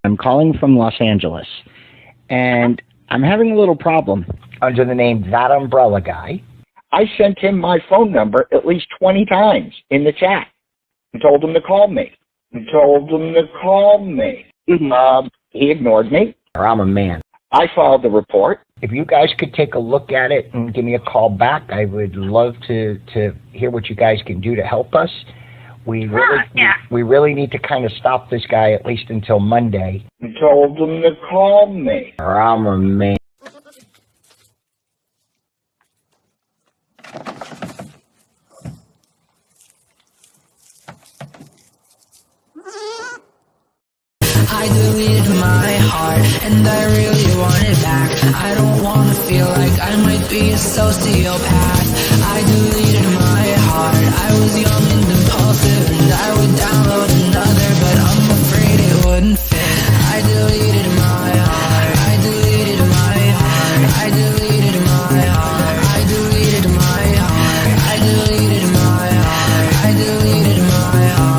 I'm calling from Los Angeles, and I'm having a little problem under the name ThatUmbrellaGuy. I sent him my phone number at least 20 times in the chat and told him to call me. He ignored me. I'm a man. I filed the report. If you guys could take a look at it and give me a call back, I would love to hear what you guys can do to help us. We really need to kind of stop this guy at least until Monday. I told him to call me. I'm a man. I deleted my heart, and I really want it back. I don't want to feel like I might be a sociopath. I deleted my heart. I was young and impulsive, and I would download another, but I'm afraid it wouldn't fit. I deleted my heart. I deleted my heart. I deleted my heart. I deleted my heart. I deleted my heart. I deleted my heart.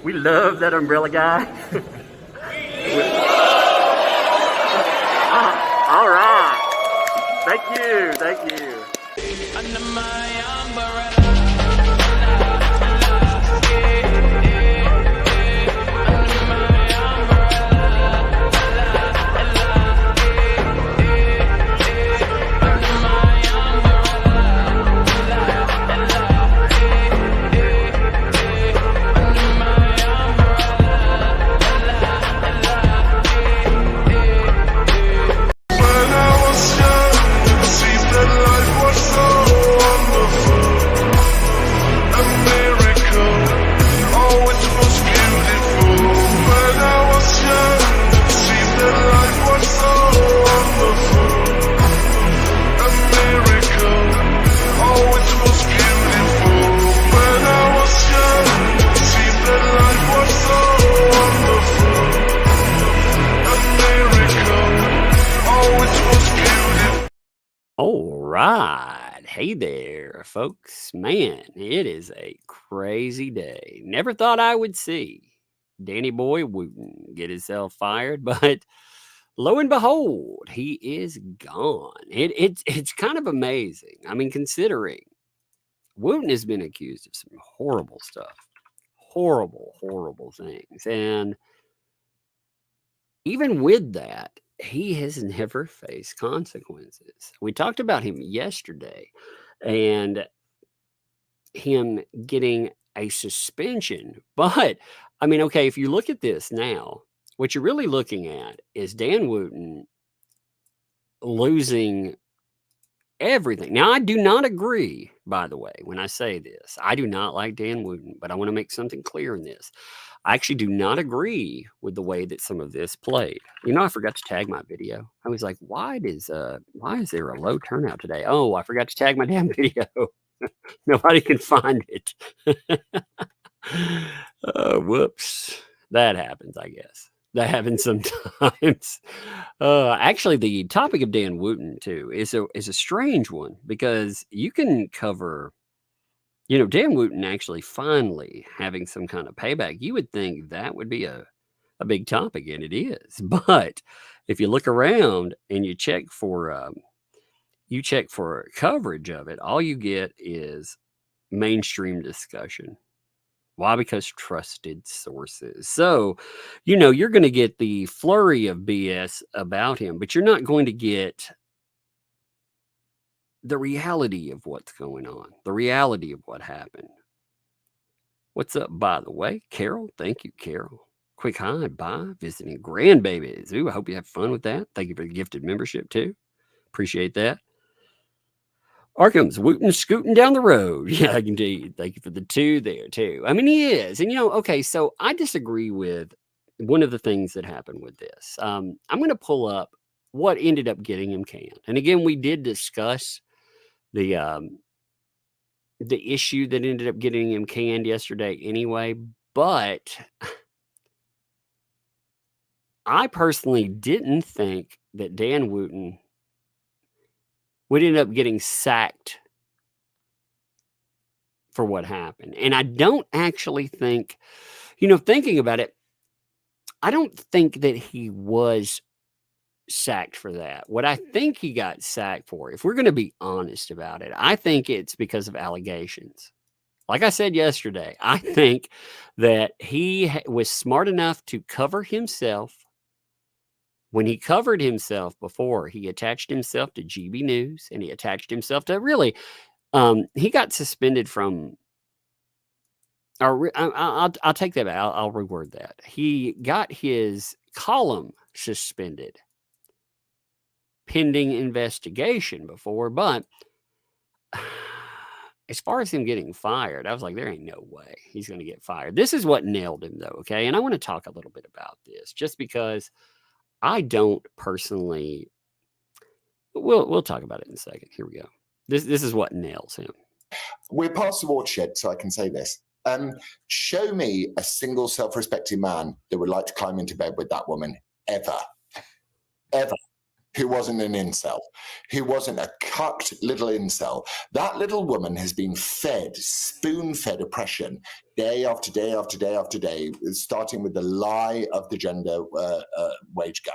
We love that umbrella guy. All right. Thank you. Under my umbrella. All right. Hey there, folks. Man, it is a crazy day. Never thought I would see Danny Boy Wooten get himself fired, but lo and behold, he is gone. It's kind of amazing. I mean, considering Wooten has been accused of some horrible stuff, horrible things. And even with that, he has never faced consequences. We talked about him yesterday and him getting a suspension. But I mean, okay, if you look at this now, what you're really looking at is Dan Wooten losing everything. Now, I do not agree, by the way, when I say this. I do not like Dan Wooten, but I want to make something clear in this. I actually do not agree with the way that some of this played. You know, I forgot to tag my video. I was like, why is there a low turnout today? Oh, I forgot to tag my damn video. Nobody can find it. Whoops. That happens, I guess. That happens sometimes. Actually, the topic of Dan Wooten, too, is a strange one because you can cover, you know, Dan Wooten actually finally having some kind of payback. You would think that would be a big topic, and it is. But if you look around and you check for coverage of it, all you get is mainstream discussion. Why? Because trusted sources. So, you know, you're going to get the flurry of BS about him, but you're not going to get the reality of what's going on, the reality of what happened. What's up, by the way? Carol, thank you, Carol. Quick hi, bye, visiting grandbabies. Ooh, I hope you have fun with that. Thank you for the gifted membership, too. Appreciate that. Arkham's Wooten scooting down the road. Yeah, indeed. Thank you for the 2 there, too. I mean, he is. And, okay, so I disagree with one of the things that happened with this. I'm going to pull up what ended up getting him canned. And again, we did discuss the issue that ended up getting him canned yesterday anyway, but I personally didn't think that Dan Wooten would end up getting sacked for what happened. And I don't actually think, thinking about it, I don't think that he was sacked for that. What I think he got sacked for, if we're going to be honest about it, I think it's because of allegations. Like I said yesterday, I think that he was smart enough to cover himself. When he covered himself before, he attached himself to GB News and he attached himself to really, he got suspended from, or I'll take that back. I'll reword that. He got his column suspended pending investigation before, but as far as him getting fired, I was like, there ain't no way he's going to get fired. This is what nailed him, though, okay? And I want to talk a little bit about this just because I don't personally. We'll talk about it in a second. Here we go. This is what nails him. We're past the watershed, so I can say this. Show me a single self-respecting man that would like to climb into bed with that woman ever, who wasn't an incel, who wasn't a cucked little incel. That little woman has been fed, spoon-fed oppression day after day after day after day, starting with the lie of the gender wage gap.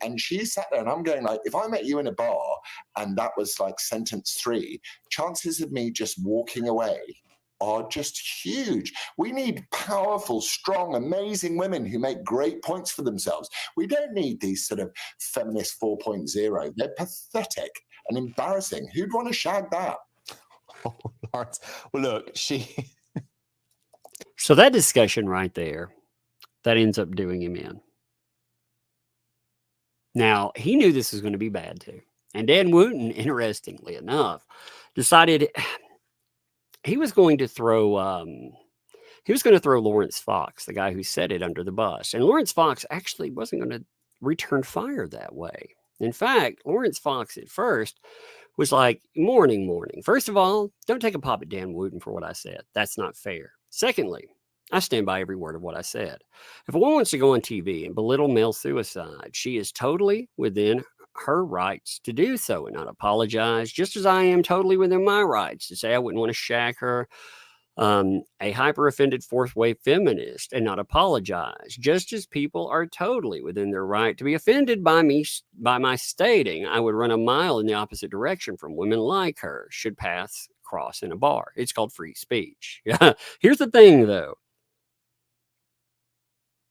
And she sat there and I'm going like, if I met you in a bar and that was like sentence 3, chances of me just walking away are just huge. We need powerful, strong, amazing women who make great points for themselves. We don't need these sort of feminist 4.0. They're pathetic and embarrassing. Who'd want to shag that? Oh, Lawrence. Well, look, So that discussion right there, that ends up doing him in. Now, he knew this was going to be bad too. And Dan Wooten, interestingly enough, decided he was going to throw Lawrence Fox, the guy who said it, under the bus. And Lawrence Fox actually wasn't going to return fire that way. In fact, Lawrence Fox at first was like, morning. First of all, don't take a pop at Dan Wooten for what I said. That's not fair. Secondly, I stand by every word of what I said. If a woman wants to go on TV and belittle male suicide, she is totally within her rights to do so and not apologize, just as I am totally within my rights to say I wouldn't want to shag her, a hyper-offended fourth-wave feminist, and not apologize, just as people are totally within their right to be offended by my stating I would run a mile in the opposite direction from women like her should paths cross in a bar. It's called free speech. Here's the thing, though.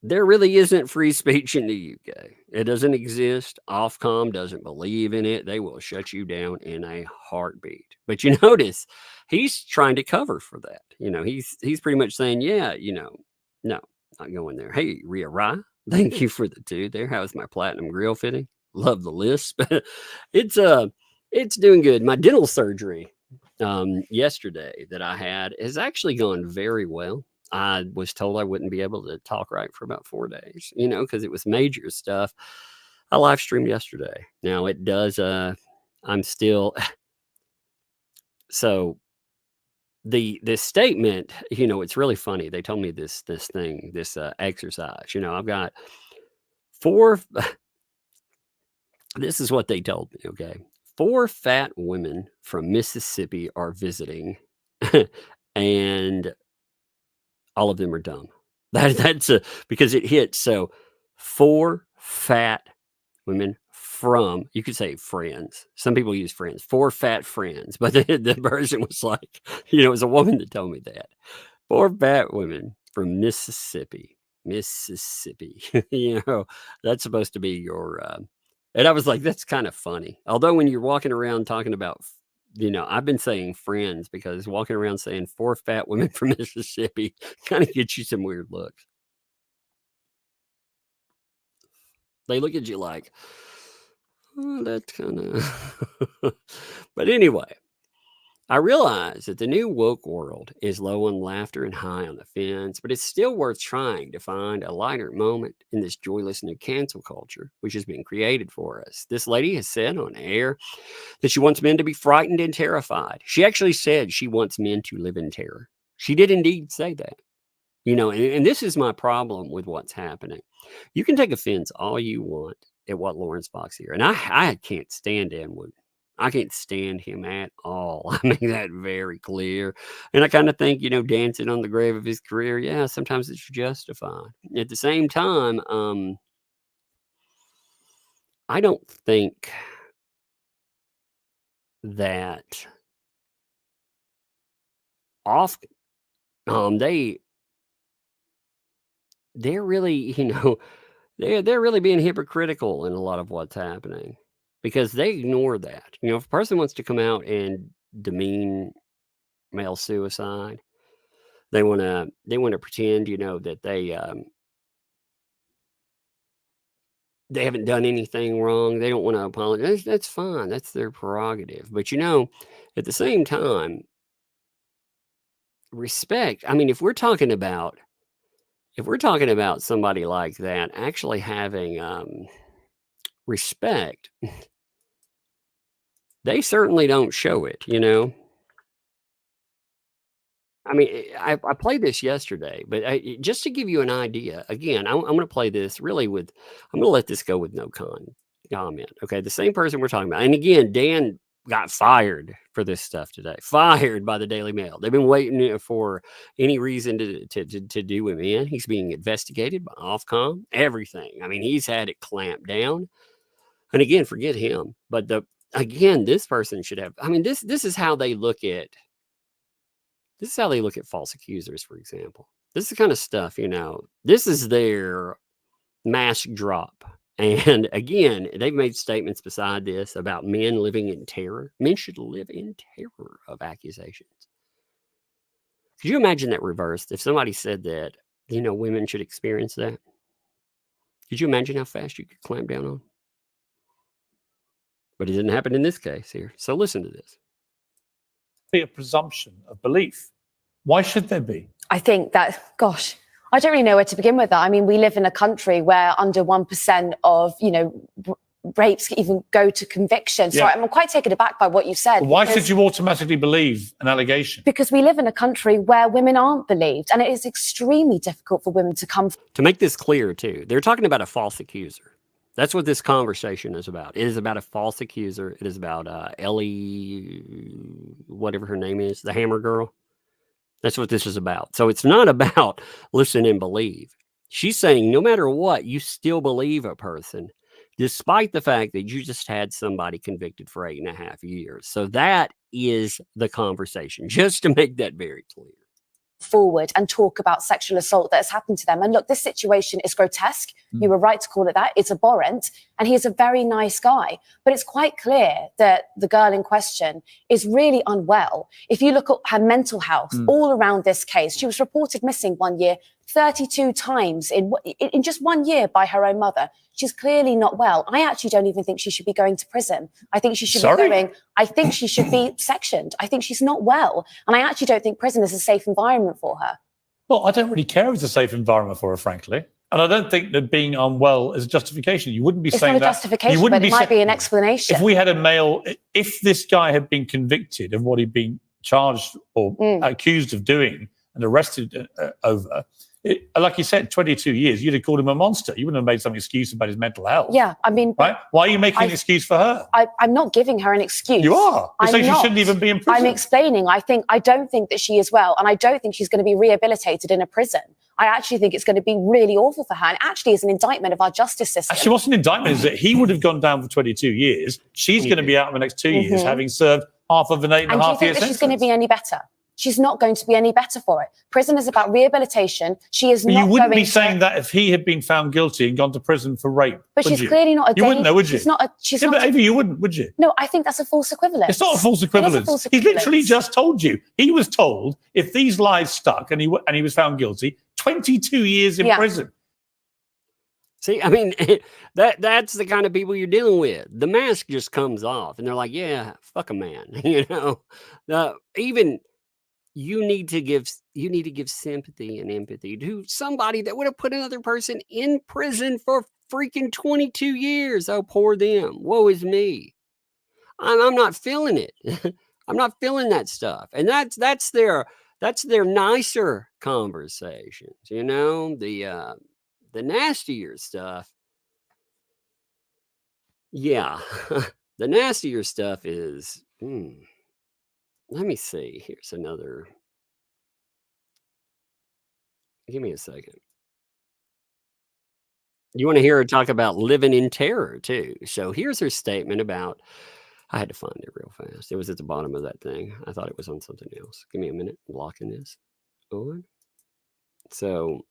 There really isn't free speech in the UK. It doesn't exist. Ofcom doesn't believe in it. They will shut you down in a heartbeat. But you notice he's trying to cover for that. He's pretty much saying, yeah, no, not going there. Hey, Rhea Rye, thank you for the 2 there. How's my platinum grill fitting? Love the lisp. It's doing good. My dental surgery yesterday that I had has actually gone very well. I was told I wouldn't be able to talk right for about 4 days, because it was major stuff. I live streamed yesterday. Now it does, I'm still, so this statement, it's really funny. They told me this exercise, I've got 4, this is what they told me. Okay. 4 fat women from Mississippi are visiting and all of them are dumb. That's because it hits. So 4 fat women from, you could say friends. Some people use friends, 4 fat friends, but the version was like, it was a woman that told me that. 4 fat women from Mississippi. That's supposed to be your, and I was like, that's kind of funny. Although when you're walking around talking about I've been saying friends because walking around saying 4 fat women from Mississippi kind of gets you some weird looks. They look at you like, oh, that's kind of. But anyway, I realize that the new woke world is low on laughter and high on the fence, but it's still worth trying to find a lighter moment in this joyless new cancel culture, which has been created for us. This lady has said on air that she wants men to be frightened and terrified. She actually said she wants men to live in terror. She did indeed say that. And this is my problem with what's happening. You can take offense all you want at what Lawrence Fox here. And I can't stand Dan Wooten. I can't stand him at all. I make that very clear. And I kind of think, dancing on the grave of his career, yeah, sometimes it's justified. At the same time, I don't think that often they're really, they're really being hypocritical in a lot of what's happening because they ignore that. If a person wants to come out and demean male suicide, they want to pretend, that they haven't done anything wrong. They don't want to apologize. That's fine. That's their prerogative. But at the same time, respect. I mean, if we're talking about somebody like that actually having respect, they certainly don't show it, I mean, I played this yesterday, but just to give you an idea, again, I'm going to play this really I'm going to let this go with no comment. Okay, the same person we're talking about. And again, Dan got fired for this stuff today, fired by the Daily Mail. They've been waiting for any reason to do him in. He's being investigated by Ofcom, everything. I mean, he's had it clamped down. And again, forget him. But this person should have, I mean, this is how they look at, false accusers, for example. This is the kind of stuff, this is their mask drop. And again, they've made statements beside this about men living in terror. Men should live in terror of accusations. Could you imagine that reversed? If somebody said that, women should experience that? Could you imagine how fast you could clamp down on? But it didn't happen in this case here. So listen to this. Be a presumption of belief. Why should there be? I think that, gosh, I don't really know where to begin with that. I mean, we live in a country where under 1% of, rapes even go to conviction. So I'm quite taken aback by what you said. Why should you automatically believe an allegation? Because we live in a country where women aren't believed, and it is extremely difficult for women to come. To make this clear, too, they're talking about a false accuser. That's what this conversation is about. It is about a false accuser. It is about Ellie, whatever her name is, the Hammer Girl. That's what this is about. So it's not about listen and believe. She's saying no matter what, you still believe a person, despite the fact that you just had somebody convicted for 8.5 years. So that is the conversation, just to make that very clear. Forward and talk about sexual assault that has happened to them. And look, this situation is grotesque. You were right to call it that. It's abhorrent. And he is a very nice guy. But it's quite clear that the girl in question is really unwell. If you look at her mental health all around this case, she was reported missing 1 year, 32 times in just 1 year by her own mother. She's clearly not well. I actually don't even think she should be going to prison. I think she should I think she should be sectioned. I think she's not well. And I actually don't think prison is a safe environment for her. Well, I don't really care if it's a safe environment for her, frankly. And I don't think that being unwell is a justification. You wouldn't be saying that. It's not a justification, but it might be an explanation. If we had a male, if this guy had been convicted of what he'd been charged or accused of doing and arrested over, like you said, 22 years, you'd have called him a monster. You wouldn't have made some excuse about his mental health. Yeah, I mean... Right? Why are you making an excuse for her? I'm not giving her an excuse. You are. You're saying she shouldn't even be in prison. I'm explaining. I don't think that she is well, and I don't think she's going to be rehabilitated in a prison. I actually think it's going to be really awful for her, and actually is an indictment of our justice system. Actually, what's an indictment is that he would have gone down for 22 years. She's going to be out in the next 2 years, having served half of an 8.5 year sentence. And do you think that she's going to be any better? she's not going to be any better for it. Prison is about rehabilitation. She is But not you wouldn't going be saying that if he had been found guilty and gone to prison for rape. But would she's you? clearly not a You wouldn't know, would you? She's not a. She's Yeah, not. but Ava, you wouldn't, would you? No, I think that's a false equivalence. It's not a false It is equivalence. a false He equivalence. literally just told you. He was told if these lies stuck and he was found guilty, 22 years in prison. See, I mean, that's the kind of people you're dealing with. The mask just comes off, and they're like, "Yeah, fuck a man," you know. Even you need to give sympathy and empathy to somebody that would have put another person in prison for freaking 22 years. Oh, poor them. Woe is me. I'm not feeling it. I'm not feeling that stuff, and that's their nicer conversations. You know, the nastier stuff. Yeah. The nastier stuff is, let me see. Here's another. Give me a second. You want to hear her talk about living in terror too. So here's her statement about, I had to find it real fast. It was at the bottom of that thing. I thought it was on something else. Give me a minute. I'm locking this on. So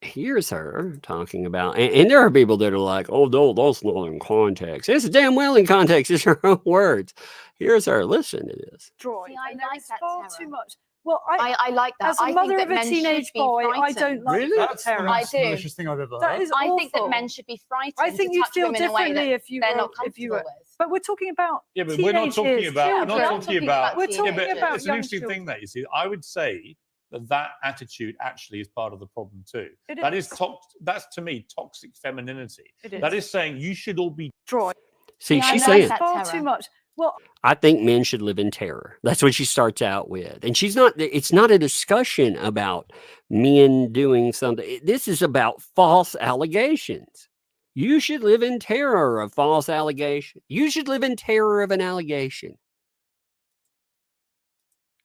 here's her talking about, and there are people that are like, oh, no, that's not in context. It's damn well in context. It's her own words. Here's her. Listen to this. Droid. See, I And like there is that far terror. too much. Well, I like that. as a I mother think of that a men should teenage be boy, I frightened. don't like Really? that That's the terror. I most do. malicious thing I've ever That heard. is I think that awful. men should be frightened. I think to you'd touch feel women in a way differently that if you they're were not if you comfortable were. with. But we're talking about Yeah, but we're not teenage talking years, about. We're children. not talking about. We're talking but about it's an young interesting children. thing that you see. I would say that attitude actually is part of the problem too. It That is. is that's to me toxic femininity. It is. That is saying you should all be. Droid. See, Yeah, I she's like saying, that. Far terror. too much. Well, I think men should live in terror. That's what she starts out with. And it's not a discussion about men doing something. This is about false allegations. You should live in terror of false allegation. You should live in terror of an allegation.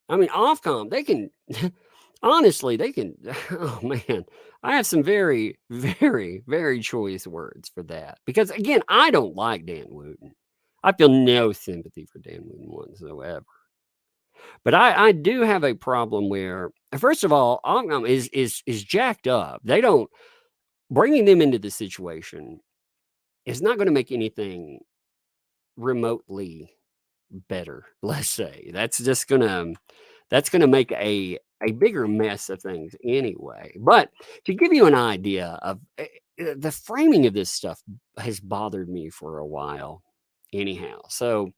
I mean, Ofcom, they can, honestly, they can, oh man, I have some very, very, very choice words for that. Because again, I don't like Dan Wooten. I feel no sympathy for Dan Wooten whatsoever. But I do have a problem where, first of all, Ofcom is jacked up. They don't, bringing them into the situation is not going to make anything remotely better, let's say. That's going to make a bigger mess of things anyway. But to give you an idea of the framing of this stuff has bothered me for a while anyhow. So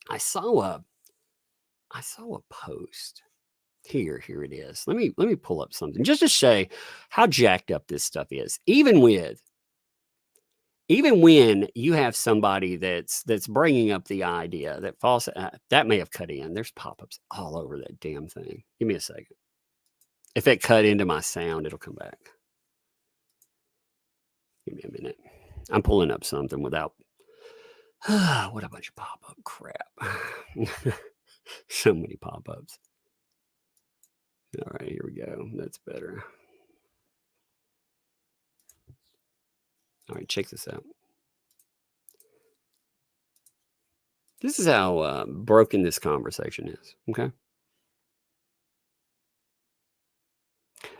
I saw a post. Here it is. Let me pull up something just to say how jacked up this stuff is. Even when you have somebody that's bringing up the idea that false, that may have cut in. There's pop-ups all over that damn thing. Give me a second. If it cut into my sound, it'll come back. Give me a minute. I'm pulling up something without. What a bunch of pop-up crap. So many pop-ups. All right, here we go. That's better. All right, check this out. This is how broken this conversation is, okay?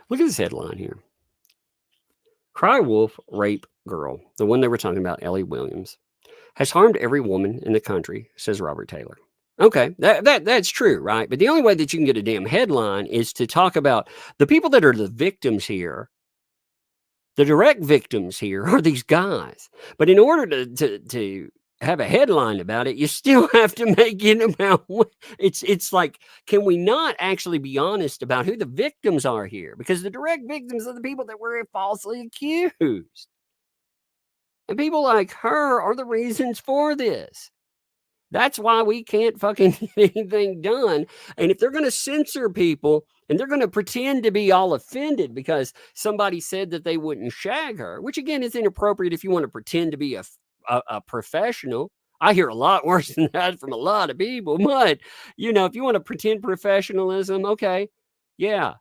Look at this headline here. Cry wolf rape girl, the one they were talking about, Ellie Williams, has harmed every woman in the country, says Robert Taylor. Okay, that's true, right? But the only way that you can get a damn headline is to talk about the people that are the victims here. The direct victims here are these guys. But in order to have a headline about it, you still have to make it about it's like, can we not actually be honest about who the victims are here? Because the direct victims are the people that were falsely accused. And people like her are the reasons for this. That's why we can't fucking get anything done. And if they're going to censor people and they're going to pretend to be all offended because somebody said that they wouldn't shag her, which again is inappropriate if you want to pretend to be a professional. I hear a lot worse than that from a lot of people. But, if you want to pretend professionalism, okay, yeah.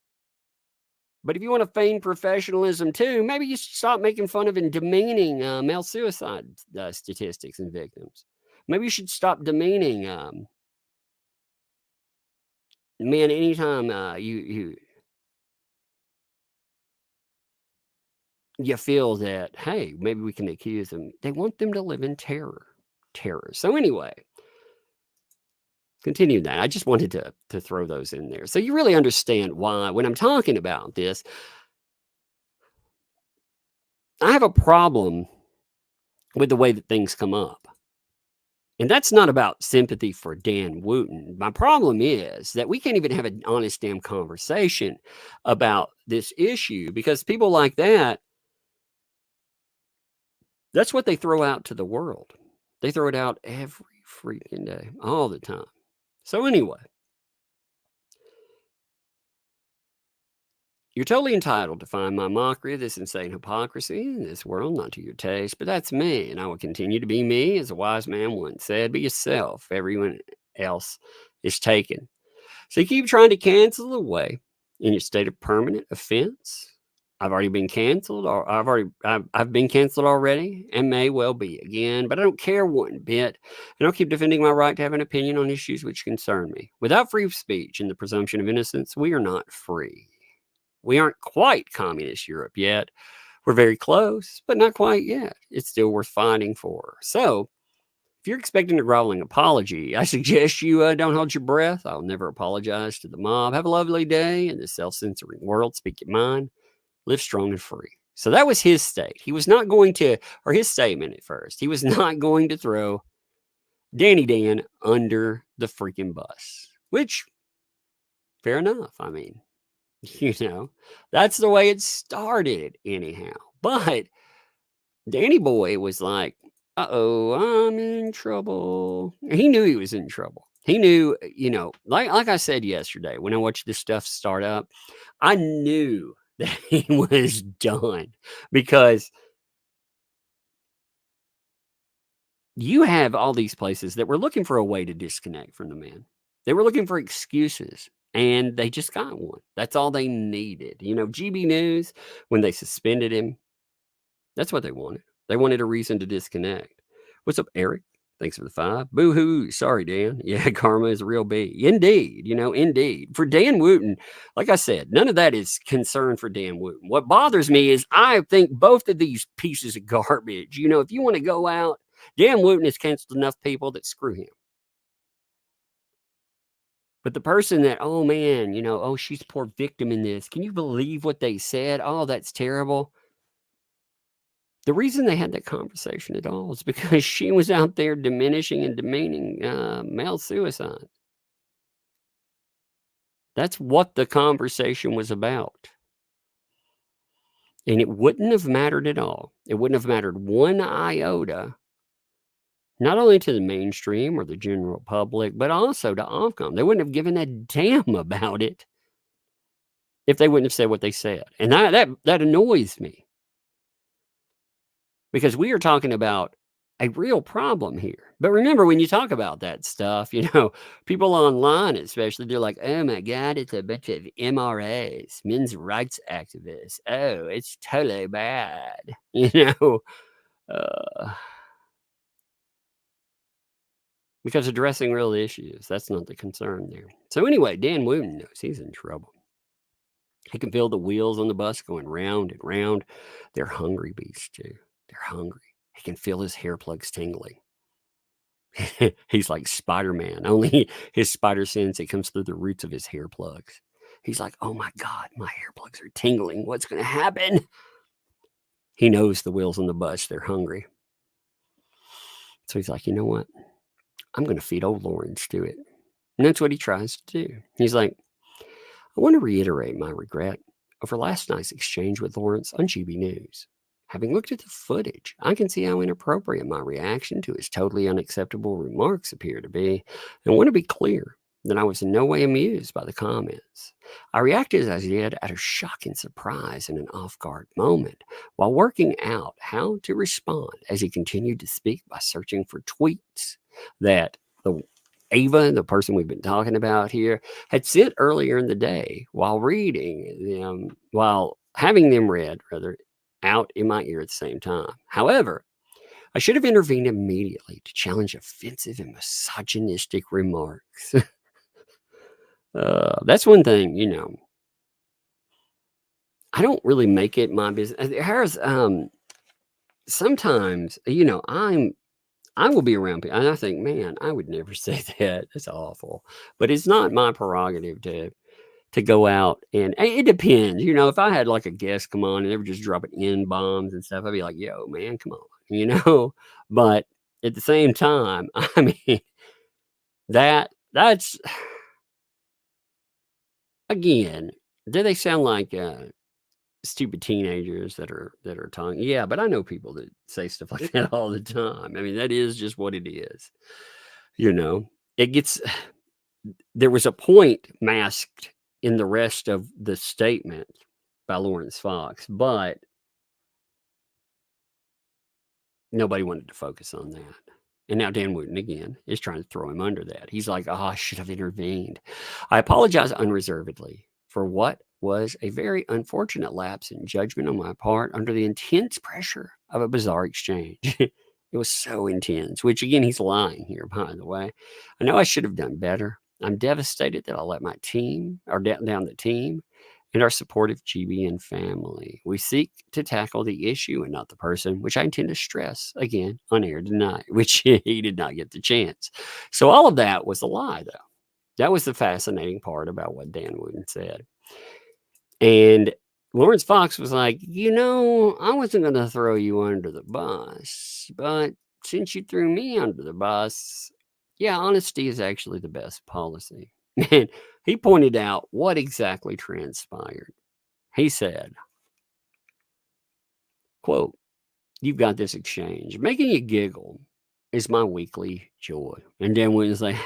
But if you want to feign professionalism too, maybe you should stop making fun of and demeaning male suicide statistics and victims. Maybe you should stop demeaning man, anytime you feel that, hey, maybe we can accuse them, they want them to live in terror. So anyway, continue that. I just wanted to throw those in there. So you really understand why when I'm talking about this, I have a problem with the way that things come up. And that's not about sympathy for Dan Wooten. My problem is that we can't even have an honest damn conversation about this issue because people like that, that's what they throw out to the world. They throw it out every freaking day, all the time. So anyway, you're totally entitled to find my mockery of this insane hypocrisy in this world not to your taste, but that's me, and I will continue to be me, as a wise man once said. Be yourself. Everyone else is taken. So you keep trying to cancel away in your state of permanent offense. I've already been canceled, or I've been canceled already, and may well be again. But I don't care one bit, and I'll keep defending my right to have an opinion on issues which concern me. Without free speech and the presumption of innocence, we are not free. We aren't quite communist Europe yet. We're very close, but not quite yet. It's still worth fighting for. So, if you're expecting a groveling apology, I suggest you don't hold your breath. I'll never apologize to the mob. Have a lovely day in this self-censoring world. Speak your mind. Live strong and free. So that was his state. He was not going to, or his statement at first, he was not going to throw Danny Dan under the freaking bus, which, fair enough. I mean, that's the way it started anyhow. But Danny Boy was like, uh-oh, I'm in trouble. He knew he was in trouble. He knew, like I said yesterday, when I watched this stuff start up, I knew that he was done because you have all these places that were looking for a way to disconnect from the man. They were looking for excuses. And they just got one. That's all they needed. GB News, when they suspended him, that's what they wanted. They wanted a reason to disconnect. What's up, Eric? Thanks for the 5. Boo-hoo. Sorry, Dan. Yeah, karma is a real bee. Indeed. Indeed. For Dan Wooten, like I said, none of that is concern for Dan Wooten. What bothers me is I think both of these pieces of garbage, if you want to go out, Dan Wooten has canceled enough people that screw him. But the person that, oh man, she's a poor victim in this. Can you believe what they said? Oh, that's terrible. The reason they had that conversation at all is because she was out there diminishing and demeaning male suicide. That's what the conversation was about. And it wouldn't have mattered at all. It wouldn't have mattered one iota, not only to the mainstream or the general public, but also to Ofcom. They wouldn't have given a damn about it if they wouldn't have said what they said. And that annoys me. Because we are talking about a real problem here. But remember, when you talk about that stuff, people online especially, they're like, oh my God, it's a bunch of MRAs, men's rights activists. Oh, it's totally bad. Because addressing real issues, that's not the concern there. So anyway, Dan Wooten knows he's in trouble. He can feel the wheels on the bus going round and round. They're hungry beasts too. They're hungry. He can feel his hair plugs tingling. He's like Spider-Man, only his spider sense, it comes through the roots of his hair plugs. He's like, oh my God, my hair plugs are tingling. What's going to happen? He knows the wheels on the bus, they're hungry. So he's like, you know what? I'm going to feed old Lawrence to it. And that's what he tries to do. He's like, I want to reiterate my regret over last night's exchange with Lawrence on GB News. Having looked at the footage, I can see how inappropriate my reaction to his totally unacceptable remarks appear to be, and want to be clear that I was in no way amused by the comments. I reacted as I did out of shock and surprise in an off-guard moment, while working out how to respond as he continued to speak by searching for tweets that Ava, the person we've been talking about here, had sent earlier in the day while having them read, out in my ear at the same time. However, I should have intervened immediately to challenge offensive and misogynistic remarks. That's one thing, you know. I don't really make it my business. There's sometimes, you know, I will be around people and I think, man, I would never say that. That's awful. But it's not my prerogative to go out and it depends. You know, if I had like a guest come on and they were just dropping N bombs and stuff, I'd be like, yo, man, come on, you know. But at the same time, I mean, that's again, do they sound like stupid teenagers that are talking? Yeah, but I know people that say stuff like that all the time. I mean, that is just what it is. You know, it gets there was a point masked in the rest of the statement by Lawrence Fox, but nobody wanted to focus on that. And now Dan Wooten again is trying to throw him under that. He's like, oh, I should have intervened. I apologize unreservedly for what was a very unfortunate lapse in judgment on my part under the intense pressure of a bizarre exchange. It was so intense, which again, he's lying here, by the way. I know I should have done better. I'm devastated that I let my team or down the team and our supportive GBN family. We seek to tackle the issue and not the person, which I intend to stress again on air tonight, which he did not get the chance. So all of that was a lie, though. That was the fascinating part about what Dan Wooten said. And Lawrence Fox was like, you know, I wasn't going to throw you under the bus, but since you threw me under the bus, yeah, honesty is actually the best policy. And he pointed out what exactly transpired. He said, quote, you've got this exchange. Making you giggle is my weekly joy. And Dan Wooten's like,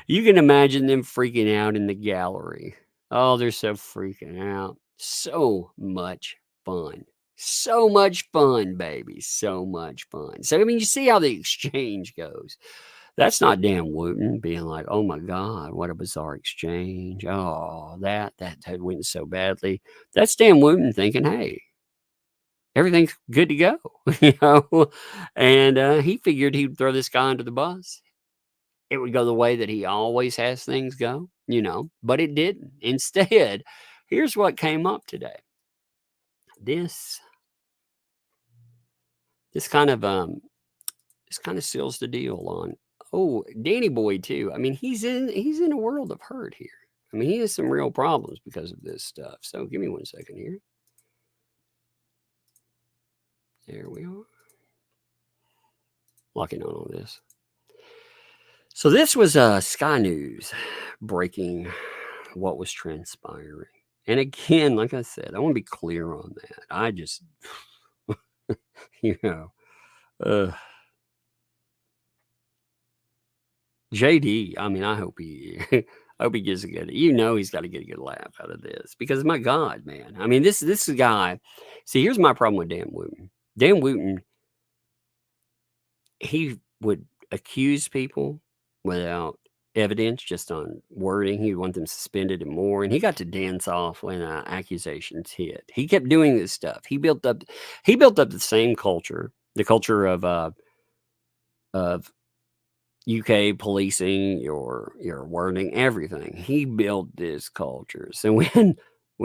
you can imagine them freaking out in the gallery. Oh, they're so freaking out. So much fun. So much fun, baby. So much fun. So, I mean, you see how the exchange goes. That's not Dan Wooten being like, oh my God, what a bizarre exchange. Oh, that went so badly. That's Dan Wooten thinking, hey, everything's good to go, you know? And he figured he'd throw this guy under the bus. It would go the way that he always has things go, you know, but it didn't. Instead, here's what came up today. This kind of seals the deal on, oh, Danny Boy too. I mean, he's in a world of hurt here. I mean, he has some real problems because of this stuff. So give me 1 second here. There we are. Locking on all this. So this was Sky News breaking what was transpiring. And again, like I said, I want to be clear on that. I just, you know, JD, I mean, I hope he gets a good, you know, he's got to get a good laugh out of this because my God, man. I mean, this guy, see, here's my problem with Dan Wooten. Dan Wooten, he would accuse people without evidence, just on wording. He would want them suspended and more. And he got to dance off when accusations hit. He kept doing this stuff. He built up the same culture, the culture of UK policing, your wording, everything. He built this culture. So when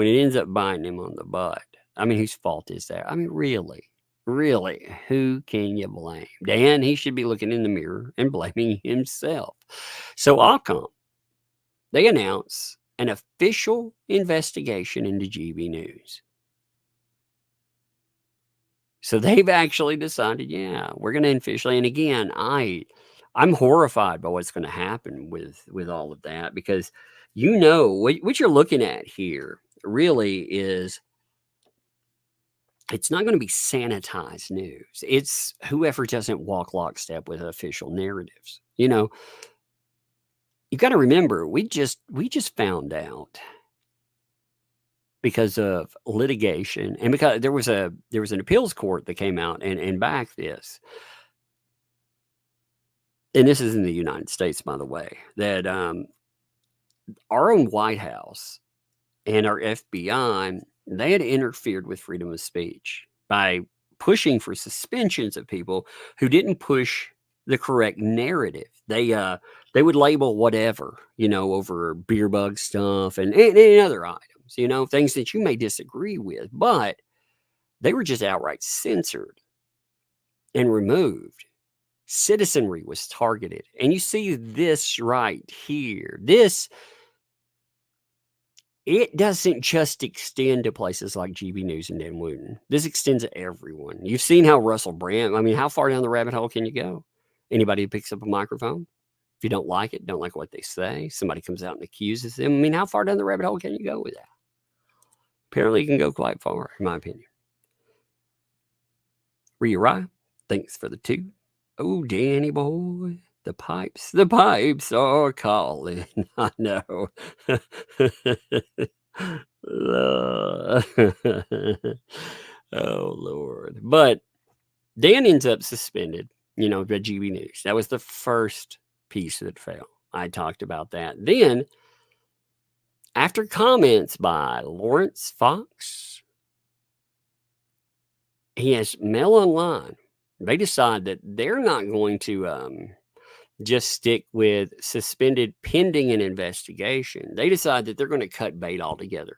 it ends up biting him on the butt, I mean, whose fault is that? I mean, really, who can you blame? Dan, he should be looking in the mirror and blaming himself. So Occam, they announce an official investigation into GB News. So they've actually decided, yeah, we're going to officially, and again, I'm horrified by what's going to happen with all of that, because you know what you're looking at here really is, it's not going to be sanitized news. It's whoever doesn't walk lockstep with official narratives. You know, you got to remember, we just found out, because of litigation and because there was an appeals court that came out and backed this. And this is in the United States, by the way, that our own White House and our FBI, they had interfered with freedom of speech by pushing for suspensions of people who didn't push the correct narrative. They would label whatever, over beer bug stuff and other items, things that you may disagree with, but they were just outright censored and removed. Citizenry was targeted. And you see this right here. It doesn't just extend to places like GB News and Dan Wooten. This extends to everyone. You've seen how Russell Brand, how far down the rabbit hole can you go? Anybody who picks up a microphone, if you don't like it, don't like what they say, somebody comes out and accuses them. How far down the rabbit hole can you go with that? Apparently, you can go quite far, in my opinion. Rye, thanks for the 2. Oh, Danny boy, the pipes are calling. I know. Oh, Lord. But Dan ends up suspended, by GB News. That was the first piece that fell. I talked about that. Then, after comments by Lawrence Fox, he has Mail Online. They decide that they're not going to just stick with suspended pending an investigation. They decide that they're going to cut bait altogether.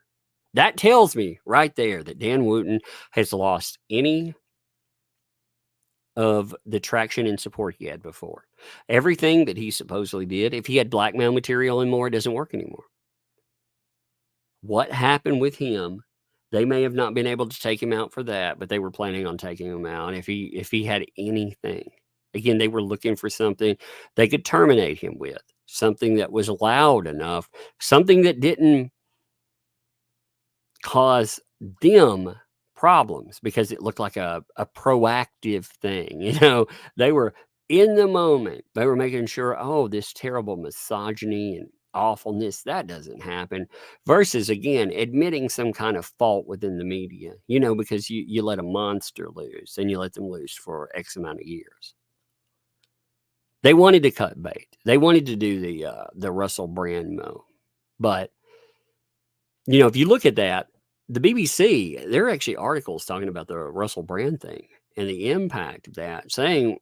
That tells me right there that Dan Wooten has lost any of the traction and support he had before. Everything that he supposedly did, if he had blackmail material and more, it doesn't work anymore. What happened with him? They may have not been able to take him out for that, but they were planning on taking him out. If he had anything, again, they were looking for something they could terminate him with, something that was loud enough, something that didn't cause them problems because it looked like a proactive thing. They were in the moment. They were making sure, this terrible misogyny and awfulness, that doesn't happen, versus, again, admitting some kind of fault within the media, because you let a monster loose and you let them loose for X amount of years. They wanted to cut bait. They wanted to do the Russell Brand mo. But, if you look at that, the BBC, there are actually articles talking about the Russell Brand thing and the impact of that, saying,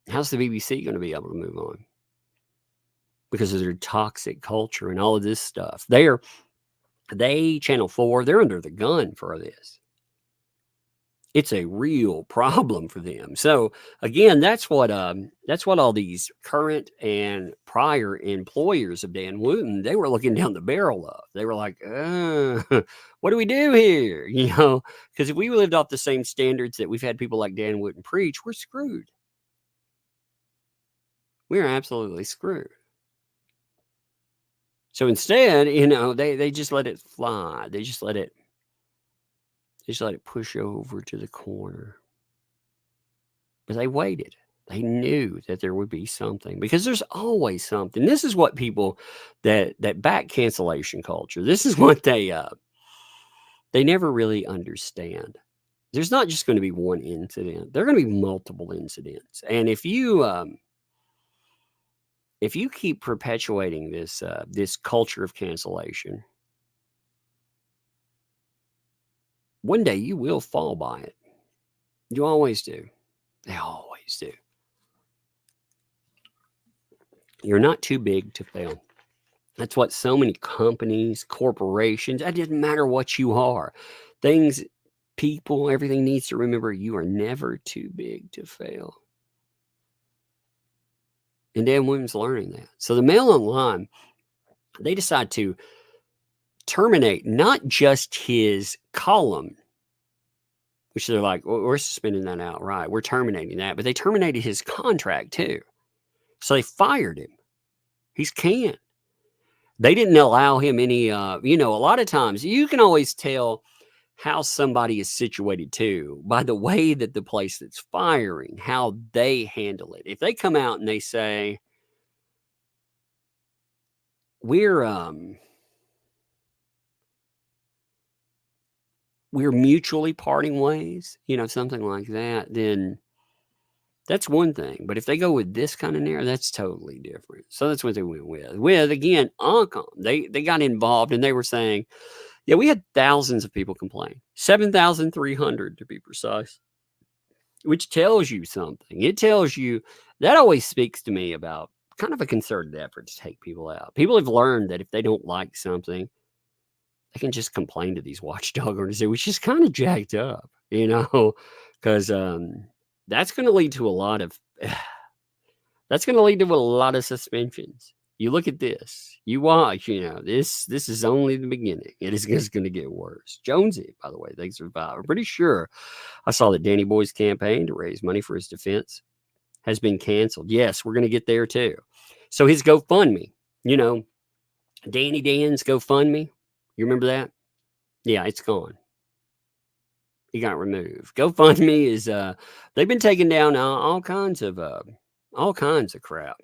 how's the BBC going to be able to move on? Because of their toxic culture and all of this stuff. Channel 4, they're under the gun for this. It's a real problem for them. So again, that's what all these current and prior employers of Dan Wooten, they were looking down the barrel of. They were like, what do we do here? Because if we lived off the same standards that we've had people like Dan Wooten preach, we're screwed. We're absolutely screwed. So instead, they just let it fly. They just let it push over to the corner. But they waited. They knew that there would be something, because there's always something. This is what people that back cancellation culture, this is what they never really understand. There's not just going to be one incident. There are going to be multiple incidents. And if you keep perpetuating this culture of cancellation, one day you will fall by it. You always do. They always do. You're not too big to fail. That's what so many companies, corporations, it doesn't matter what you are. Things, people, everything needs to remember you are never too big to fail. And Dan Wooten's learning that. So the Mail Online, they decide to terminate not just his column, which they're like, well, we're suspending that outright. We're terminating that. But they terminated his contract too. So they fired him. He's canned. They didn't allow him any, a lot of times you can always tell how somebody is situated too by the way that the place that's firing, how they handle it. If they come out and they say, we're mutually parting ways, something like that, then that's one thing. But if they go with this kind of narrative, that's totally different. So that's what they went with. With, again, Oncom, they got involved and they were saying, yeah, we had thousands of people complain, 7,300 to be precise. which tells you something. It tells you that always speaks to me about kind of a concerted effort to take people out. People have learned that if they don't like something, they can just complain to these watchdog organizations, which is kind of jacked up, because that's going to lead to a lot of suspensions. You look at this, you watch, this is only the beginning. It is just going to get worse. Jonesy, by the way, thanks for five. I'm pretty sure I saw that Danny Boy's campaign to raise money for his defense has been canceled. Yes, we're going to get there too. So his GoFundMe, Danny Dan's GoFundMe, you remember that? Yeah, it's gone. He got removed. GoFundMe is they've been taking down all kinds of crap.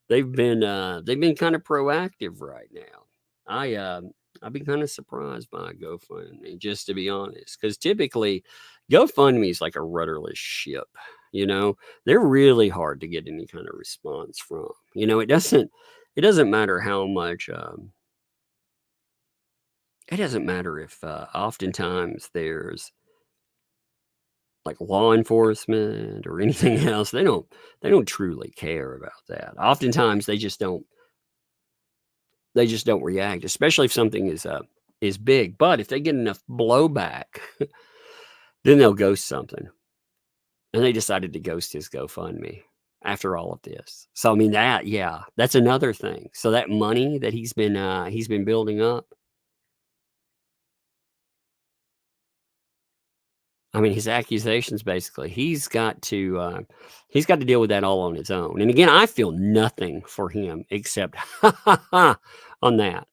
They've been kind of proactive right now. I've been kind of surprised by GoFundMe, just to be honest, because typically GoFundMe is like a rudderless ship. They're really hard to get any kind of response from. It doesn't matter how much. It doesn't matter if oftentimes there's like law enforcement or anything else. They don't truly care about that. Oftentimes they just don't react, especially if something is big. But if they get enough blowback, then they'll ghost something. And they decided to ghost his GoFundMe after all of this. So I mean that's another thing. So that money that he's been building up, I mean, his accusations, basically, he's got to deal with that all on his own. And again, I feel nothing for him except on that,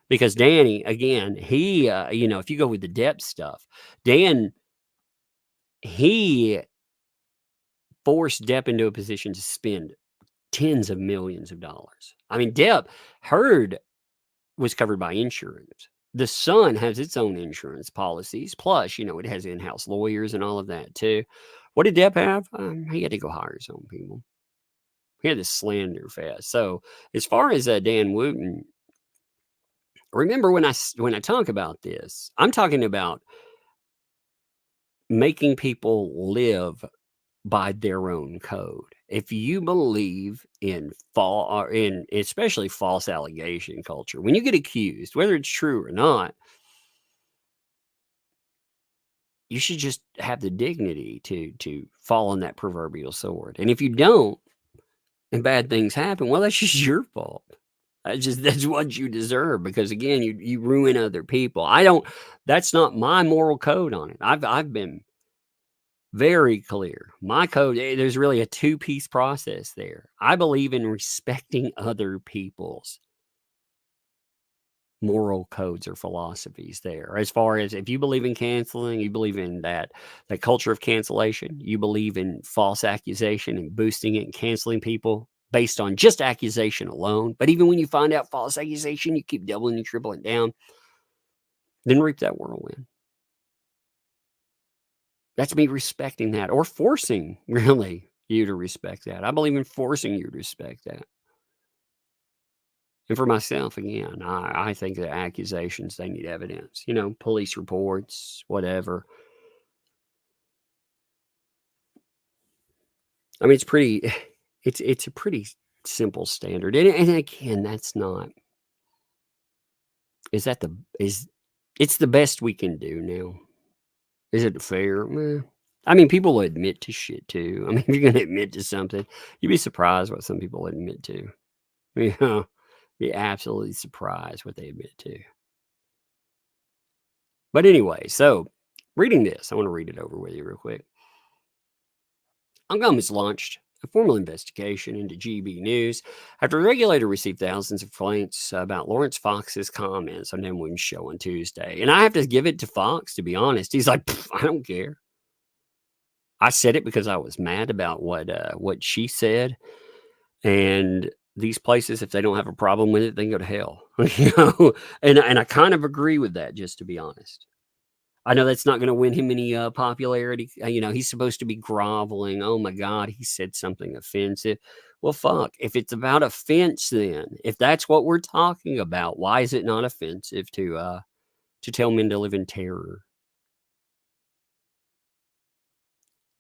because Danny, again, he, if you go with the Depp stuff, Dan, he forced Depp into a position to spend tens of millions of dollars. I mean, Depp was covered by insurance. The Sun has its own insurance policies. Plus, it has in-house lawyers and all of that too. What did Depp have? He had to go hire his own people. He had this slander fest. So as far as Dan Wooten, remember when I talk about this, I'm talking about making people live by their own code. If you believe in especially false allegation culture, when you get accused, whether it's true or not, you should just have the dignity to fall on that proverbial sword. And if you don't, and bad things happen, well, that's just your fault. That's what you deserve, because again, you ruin other people. That's not my moral code on it. I've been very clear. My code, there's really a two-piece process there. I believe in respecting other people's moral codes or philosophies there. As far as if you believe in canceling, you believe in that culture of cancellation, you believe in false accusation and boosting it and canceling people based on just accusation alone. But even when you find out false accusation, you keep doubling and tripling down, then reap that whirlwind. That's me respecting that, or forcing really you to respect that. I believe in forcing you to respect that. And for myself, again, I think that accusations, they need evidence, police reports, whatever. I mean, it's a pretty simple standard. And again, that's not, it's the best we can do now. Is it fair? I mean, people will admit to shit too. I mean, if you're going to admit to something, you'd be surprised what some people admit to. Be absolutely surprised what they admit to. But anyway, so reading this, I want to read it over with you real quick. Hong has launched a formal investigation into GB News after a regulator received thousands of complaints about Lawrence Fox's comments on Wooten's show on Tuesday. And I have to give it to Fox, to be honest. He's like, I don't care. I said it because I was mad about what she said. And these places, if they don't have a problem with it, they can go to hell. And I kind of agree with that, just to be honest. I know that's not going to win him any popularity. He's supposed to be groveling. Oh my God, he said something offensive. Well, fuck. If it's about offense, then if that's what we're talking about, why is it not offensive to tell men to live in terror?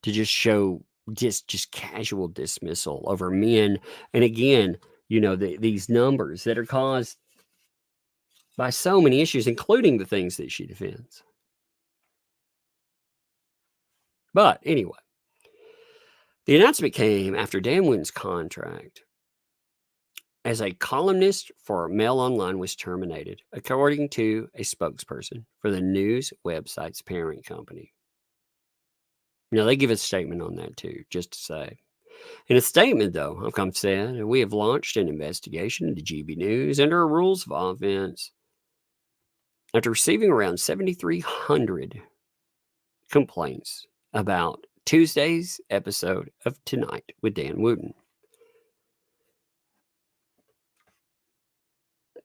to just show just casual dismissal over men. And again, these numbers that are caused by so many issues, including the things that she defends. But anyway, the announcement came after Dan Wooten's contract as a columnist for Mail Online was terminated, according to a spokesperson for the news website's parent company. They give a statement on that too, just to say. In a statement, though, Upcom said, we have launched an investigation into GB News under our rules of offense after receiving around 7,300 complaints about Tuesday's episode of Tonight with Dan Wooten.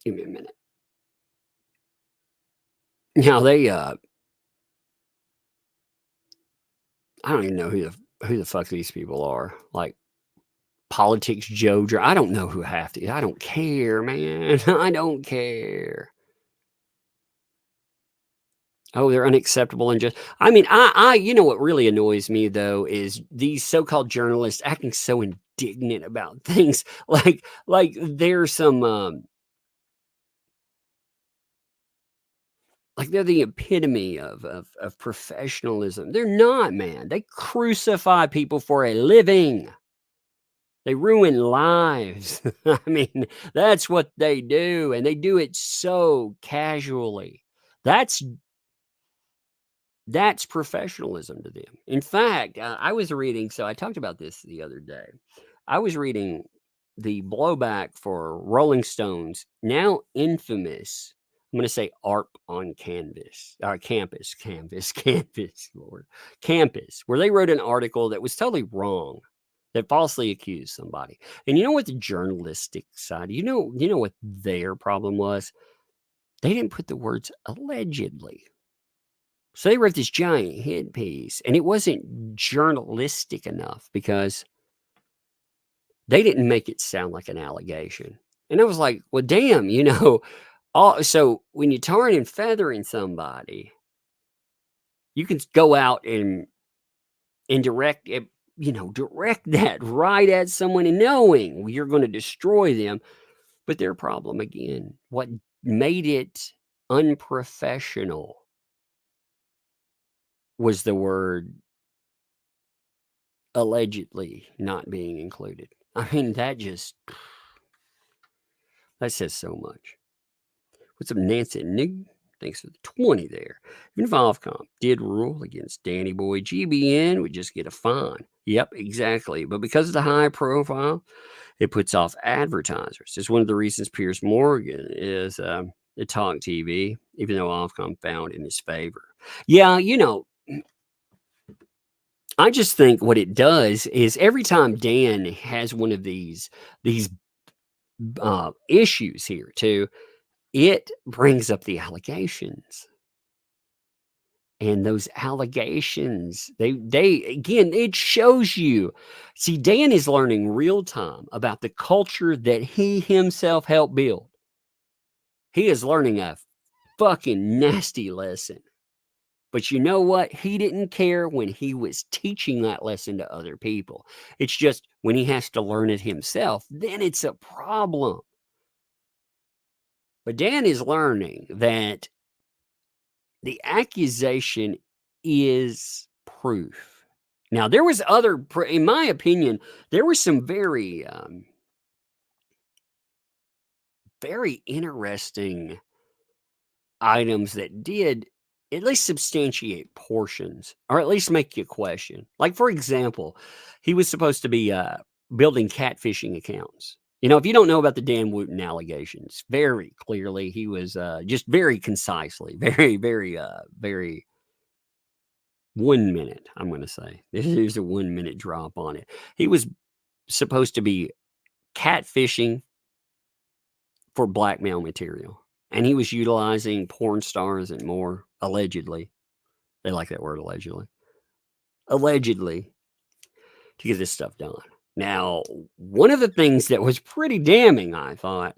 Give me a minute. Now they, I don't even know who the fuck these people are. Like Politics Joe. I don't know who half these. I don't care, man. I don't care. Oh, they're unacceptable and just. I mean, you know what really annoys me though is these so-called journalists acting so indignant about things. Like there's some. Like they're the epitome of professionalism. They're not, man. They crucify people for a living. They ruin lives. I mean, that's what they do. And they do it so casually. That's professionalism to them. In fact, I was reading, so I talked about this the other day. I was reading the blowback for Rolling Stone's now infamous, I'm going to say art on campus, Lord, campus, where they wrote an article that was totally wrong, that falsely accused somebody. And you know what the journalistic side, you know what their problem was? They didn't put the words allegedly. So they wrote this giant hit piece, and it wasn't journalistic enough because they didn't make it sound like an allegation. And I was like, well, damn, so when you're tarring and feathering somebody, you can go out and direct it, direct that right at someone and knowing you're going to destroy them. But their problem, again, what made it unprofessional was the word allegedly not being included. I mean, that says so much. What's up, Nancy Nig? Thanks for the 20 there. Even if Ofcom did rule against Danny Boy, GBN would just get a fine. Yep, exactly. But because of the high profile, it puts off advertisers. It's one of the reasons Piers Morgan is at Talk TV, even though Ofcom found in his favor. Yeah, I just think what it does is every time Dan has one of these issues here too, it brings up the allegations. And those allegations, they again, it shows you. See, Dan is learning real time about the culture that he himself helped build. He is learning a fucking nasty lesson. But you know what? He didn't care when he was teaching that lesson to other people. It's just when he has to learn it himself, then it's a problem. But Dan is learning that the accusation is proof. Now, there was in my opinion, there were some very, very interesting items that did at least substantiate portions, or at least make you question. Like, for example, he was supposed to be building catfishing accounts. If you don't know about the Dan Wooten allegations, very clearly, he was just very concisely, very, very, very 1 minute, I'm going to say. There's a 1 minute drop on it. He was supposed to be catfishing for blackmail material. And he was utilizing porn stars and more, allegedly. They like that word, allegedly. Allegedly, to get this stuff done. Now, one of the things that was pretty damning, I thought,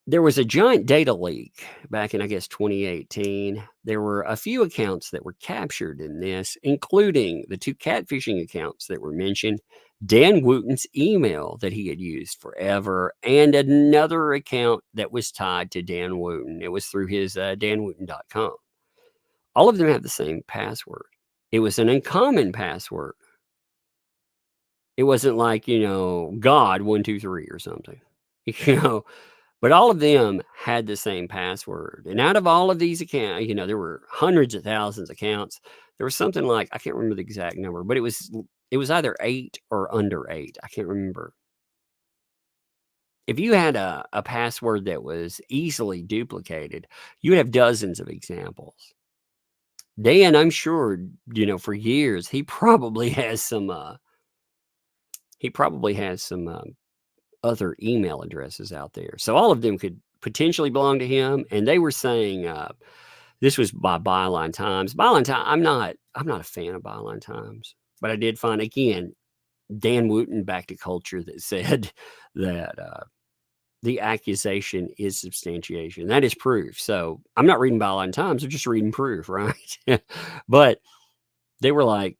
there was a giant data leak back in, I guess, 2018. There were a few accounts that were captured in this, including the 2 catfishing accounts that were mentioned, Dan Wooten's email that he had used forever, and another account that was tied to Dan Wooten. It was through his danwooten.com. All of them have the same password. It was an uncommon password. It wasn't like, God 123 or something, but all of them had the same password. And out of all of these accounts, there were hundreds of thousands of accounts. There was something like, I can't remember the exact number, but it was either 8 or under 8. I can't remember. If you had a password that was easily duplicated, you would have dozens of examples. Dan, I'm sure, for years, he probably has some other email addresses out there. So all of them could potentially belong to him. And they were saying this was by Byline Times. Byline Times, I'm not a fan of Byline Times, but I did find, again, Dan Wooten back to culture that said that the accusation is substantiation. That is proof. So I'm not reading Byline Times. I'm just reading proof, right? But they were like,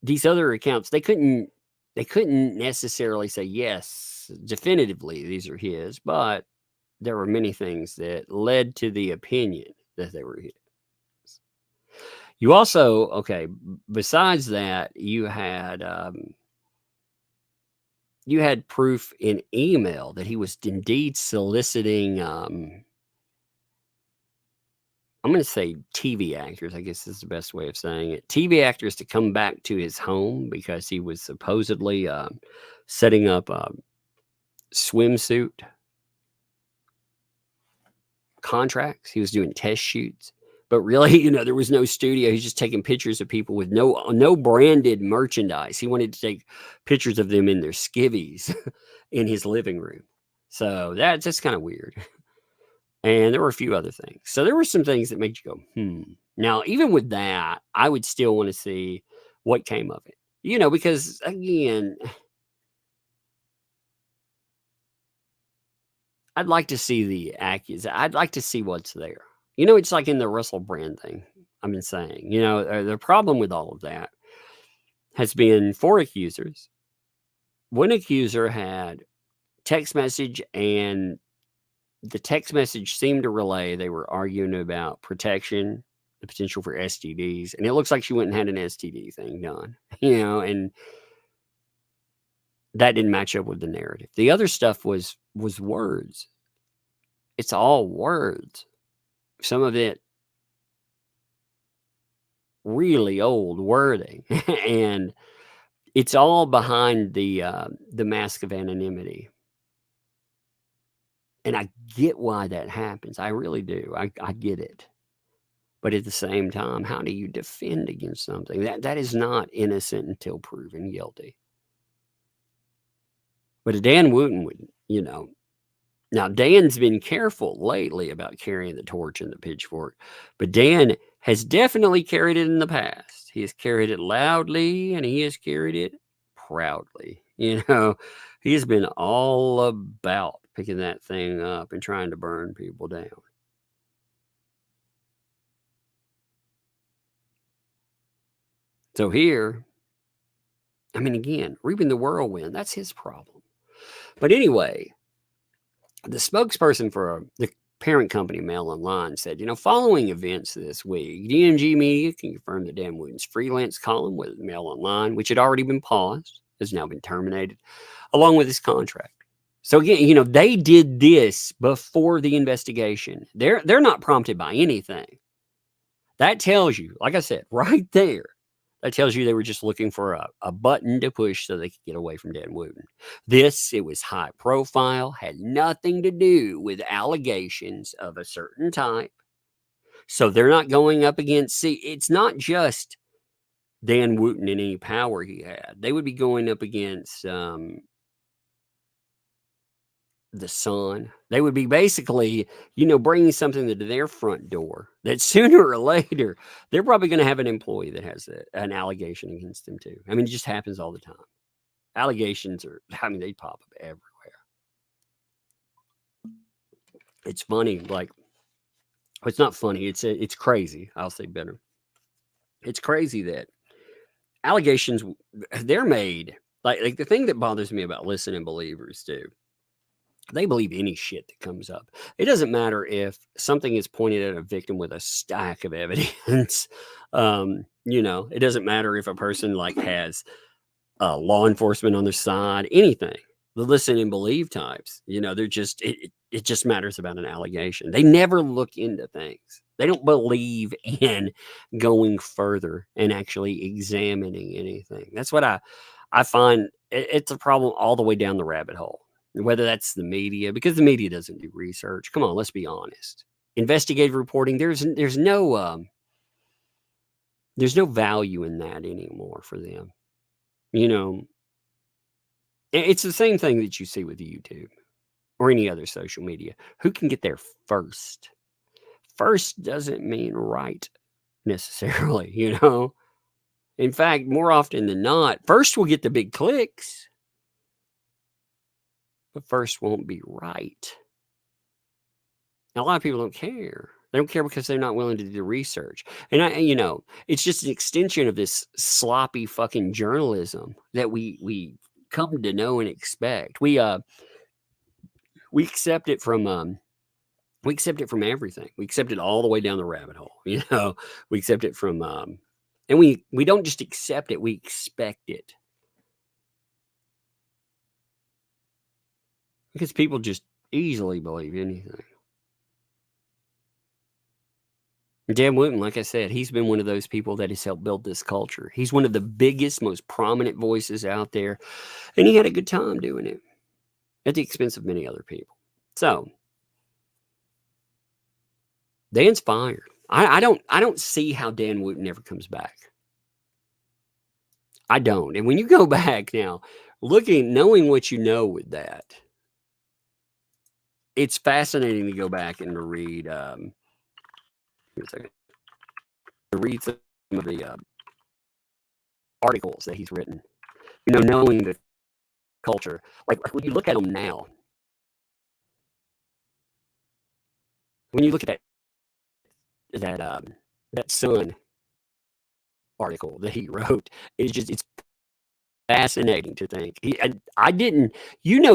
these other accounts, they couldn't necessarily say, yes, definitively, these are his, but there were many things that led to the opinion that they were his. You also, besides that, you had proof in email that he was indeed soliciting, I'm going to say TV actors, I guess is the best way of saying it. TV actors to come back to his home because he was supposedly setting up swimsuit contracts. He was doing test shoots. But really, there was no studio. He's just taking pictures of people with no branded merchandise. He wanted to take pictures of them in their skivvies in his living room. So that's just kind of weird. And there were a few other things. So there were some things that made you go, Now, even with that, I would still want to see what came of it. Because, again, I'd like to see the accusation. I'd like to see what's there. It's like in the Russell Brand thing I've been saying. The problem with all of that has been 4 accusers. One accuser had text message, and the text message seemed to relay they were arguing about protection, the potential for STDs, and it looks like she went and had an STD thing done, and that didn't match up with the narrative. The other stuff was words. It's all words. Some of it really old wording, and it's all behind the mask of anonymity. And I get why that happens. I really do. I get it. But at the same time, how do you defend against something that is not innocent until proven guilty? But a Dan Wooten would, Now, Dan's been careful lately about carrying the torch and the pitchfork, but Dan has definitely carried it in the past. He has carried it loudly, and he has carried it proudly. He has been all about picking that thing up and trying to burn people down. So here, again, reaping the whirlwind, that's his problem. But anyway, the spokesperson for the parent company, Mail Online, said, following events this week, DMG Media can confirm that Dan Wooten's freelance column with Mail Online, which had already been paused, has now been terminated, along with his contract. So again, they did this before the investigation. They're not prompted by anything. That tells you, like I said, right there, that tells you they were just looking for a button to push so they could get away from Dan Wooten. It was high profile, had nothing to do with allegations of a certain type. So they're not going up against, it's not just Dan Wooten and any power he had. They would be going up against the Sun. They would be basically, bringing something to their front door that sooner or later, they're probably going to have an employee that has an allegation against them too. It just happens all the time. Allegations they pop up everywhere. It's funny, like it's not funny. It's crazy. I'll say better. It's crazy that allegations they're made. Like the thing that bothers me about listening believers too. They believe any shit that comes up. It doesn't matter if something is pointed at a victim with a stack of evidence. It doesn't matter if a person like has law enforcement on their side, anything. The listen and believe types, they're just it just matters about an allegation. They never look into things. They don't believe in going further and actually examining anything. That's what I find it's a problem all the way down the rabbit hole. Whether that's the media, because the media doesn't do research. Come on, let's be honest. Investigative reporting, there's no value in that anymore for them. It's the same thing that you see with YouTube or any other social media. Who can get there first? First doesn't mean right necessarily, In fact, more often than not, first will get the big clicks, but first won't be right. Now, a lot of people don't care. They don't care because they're not willing to do the research. And it's just an extension of this sloppy fucking journalism that we come to know and expect. We accept it from everything. We accept it all the way down the rabbit hole. We accept it from and we don't just accept it, we expect it. Because people just easily believe anything. Dan Wooten, like I said, he's been one of those people that has helped build this culture. He's one of the biggest, most prominent voices out there. And he had a good time doing it at the expense of many other people. So Dan's fired. I don't see how Dan Wooten ever comes back. I don't. And when you go back now, knowing what you know with that, it's fascinating to go back and to read some of the articles that he's written. Knowing the culture, like when you look at them now, when you look at that Sun article that he wrote, it's fascinating to think. I didn't,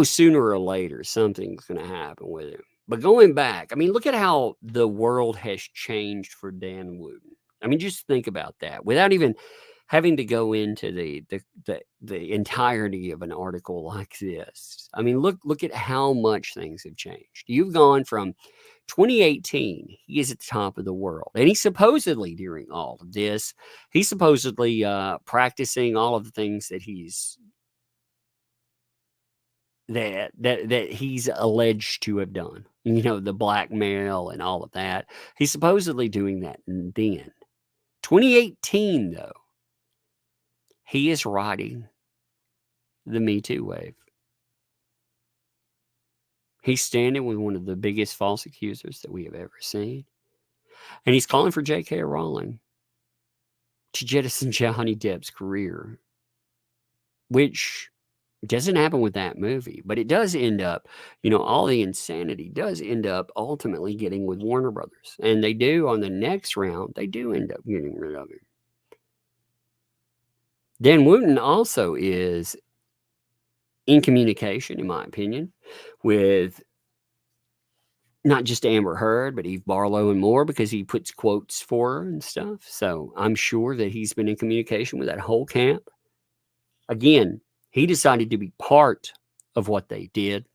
sooner or later something's going to happen with him. But going back, look at how the world has changed for Dan Wooten. Just think about that without even having to go into the entirety of an article like this. Look at how much things have changed. You've gone from 2018, he is at the top of the world. And he's supposedly, during all of this, he's supposedly practicing all of the things that he's that he's alleged to have done. The blackmail and all of that. He's supposedly doing that then. 2018, though, he is riding the Me Too wave. He's standing with one of the biggest false accusers that we have ever seen. And he's calling for J.K. Rowling to jettison Johnny Depp's career, which doesn't happen with that movie. But it does end up, all the insanity does end up ultimately getting with Warner Brothers. And they do, on the next round, they do end up getting rid of him. Dan Wooten also is in communication, in my opinion, with not just Amber Heard, but Eve Barlow and more, because he puts quotes for her and stuff. So I'm sure that he's been in communication with that whole camp. Again, he decided to be part of what they did.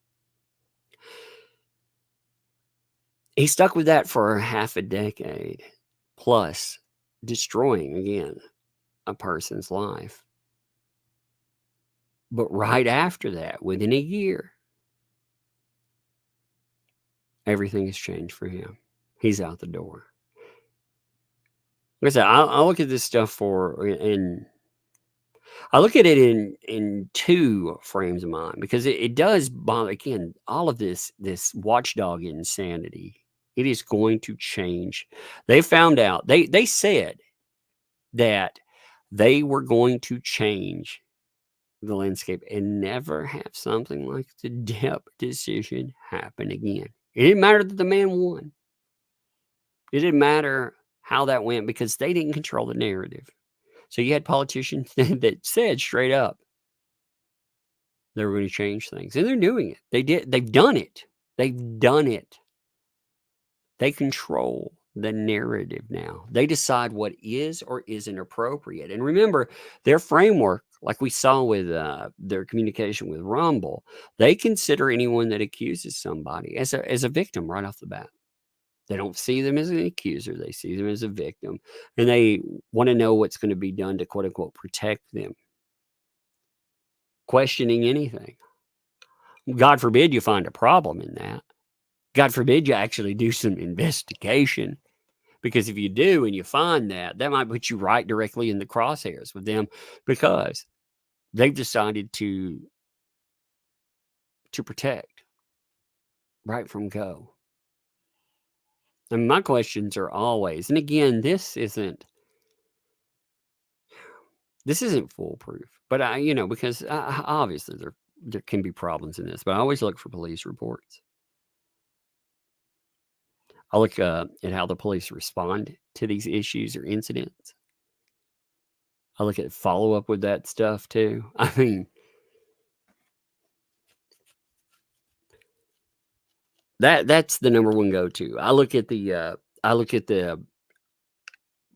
He stuck with that for half a decade, plus destroying, again, a person's life. But right after that, within a year, everything has changed for him. He's out the door. Like I said, I look at this stuff I look at it in two frames of mind, because it does bother, again, all of this watchdog insanity. It is going to change. They found out, they said that they were going to change the landscape and never have something like the Depp decision happen again. It didn't matter that the man won. It didn't matter how that went because they didn't control the narrative. So you had politicians that said straight up they were going to change things. And they're doing it. They've done it. They've done it. They control the narrative now. They decide what is or isn't appropriate. And remember, their framework, like we saw with their communication with Rumble, they consider anyone that accuses somebody as a victim right off the bat. They don't see them as an accuser. They see them as a victim. And they want to know what's going to be done to, quote unquote, protect them. Questioning anything. God forbid you find a problem in that. God forbid you actually do some investigation. Because if you do and you find that might put you right directly in the crosshairs with them because they've decided to protect right from go. And my questions are always, and again, this isn't foolproof, but because obviously there can be problems in this, but I always look for police reports. I look at how the police respond to these issues or incidents. I look at follow up with that stuff too. I mean, that's the number one go-to. I look at the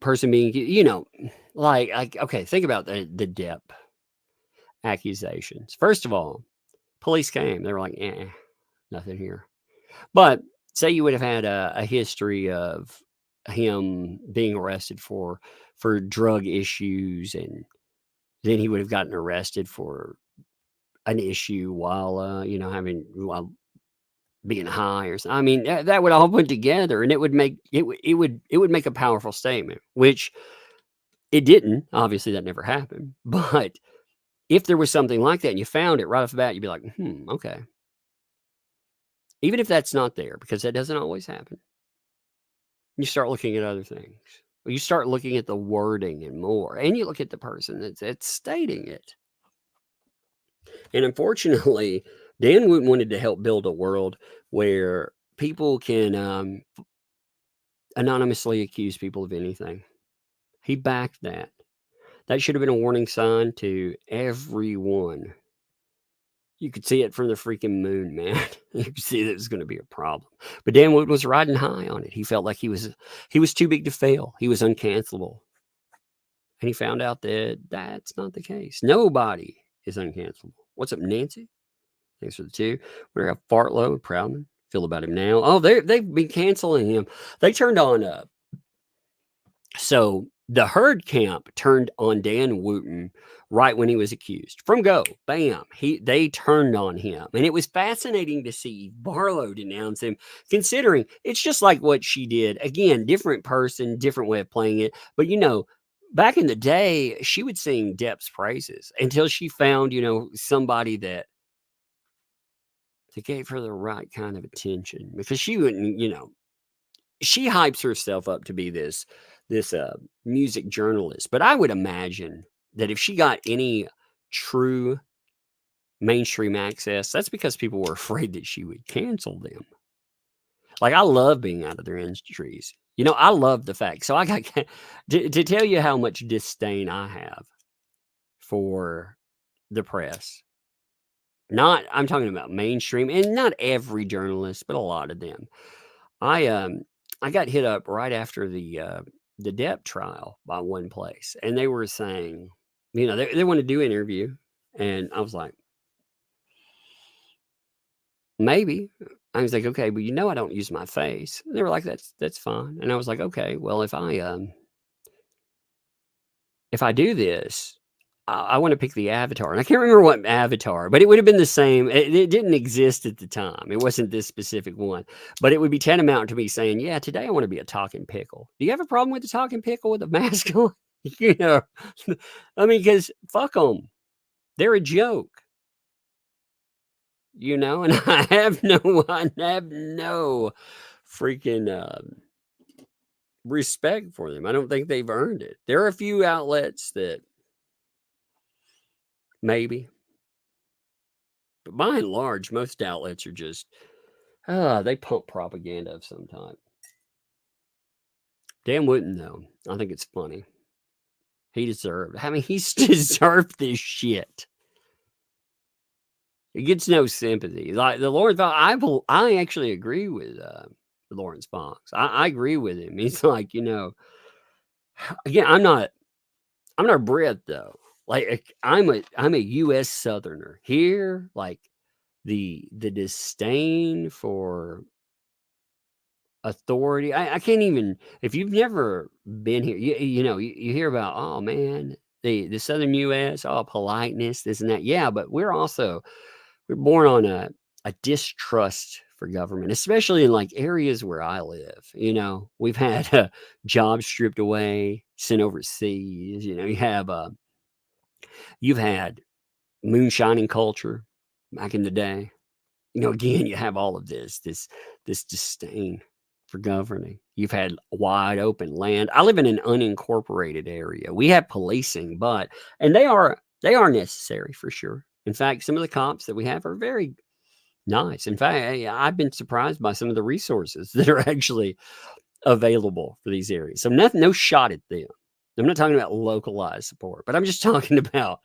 person being, okay, think about the Depp accusations. First of all, police came. They were like, nothing here. But say you would have had a history of him being arrested for drug issues, and then he would have gotten arrested for an issue while being high or something. I mean, that would all put together, and it would make a powerful statement, which it didn't. Obviously, that never happened. But if there was something like that and you found it right off the bat, you'd be like, okay. Even if that's not there, because that doesn't always happen. You start looking at other things. You start looking at the wording and more, and you look at the person that's stating it. And unfortunately, Dan Wooten wanted to help build a world where people can anonymously accuse people of anything. He backed that. That should have been a warning sign to everyone. You could see it from the freaking moon, man. You could see that it was going to be a problem. But Dan Wooten was riding high on it. He felt like he was too big to fail. He was uncancelable. And he found out that that's not the case. Nobody is uncancelable. What's up, Nancy? Thanks for the 2. We're a Fartlow, Proudman. Feel about him now. Oh, they've been canceling him. They turned on so the Herd Camp turned on Dan Wooten right when he was accused. From go, bam, they turned on him. And it was fascinating to see Barlow denounce him, considering it's just like what she did. Again, different person, different way of playing it. But back in the day, she would sing Depp's praises until she found, somebody that gave her the right kind of attention, because she wouldn't, she hypes herself up to be this music journalist. But I would imagine that if she got any true mainstream access, that's because people were afraid that she would cancel them. Like, I love being out of their industries. I love the fact. So I got to tell you how much disdain I have for the press. I'm talking about mainstream, and not every journalist, but a lot of them. I got hit up right after the Depp trial by one place, and they were saying, they want to do an interview, and I was like, maybe. I was like, okay, but I don't use my face. And they were like, that's fine. And I was like, okay, well, if I do this, I want to pick the avatar. And I can't remember what avatar, but it would have been the same. It didn't exist at the time. It wasn't this specific one, but it would be tantamount to me saying, yeah, today I want to be a talking pickle. Do you have a problem with the talking pickle with a mask on? I mean, because fuck them. They're a joke. And I have no freaking respect for them. I don't think they've earned it. There are a few outlets that maybe, but by and large, most outlets are just They pump propaganda of some type. Dan Wooten, though, I think it's funny. He deserved. I mean, he's deserved this shit. He gets no sympathy. Like the Lawrence Fox, I actually agree with Lawrence Fox. I agree with him. He's like, again, I'm not a Brit though. Like I'm a U.S. Southerner here. Like the disdain for authority. I can't even. If you've never been here, you hear about, oh man, the Southern U.S. Oh, politeness, this and that. Yeah, but we're born on a distrust for government, especially in like areas where I live. We've had jobs stripped away, sent overseas. You've had moonshining culture back in the day. Again, you have all of this disdain for governing. You've had wide open land. I live in an unincorporated area. We have policing, and they are necessary for sure. In fact, some of the cops that we have are very nice. In fact, I've been surprised by some of the resources that are actually available for these areas. So no shot at them. I'm not talking about localized support, but I'm just talking about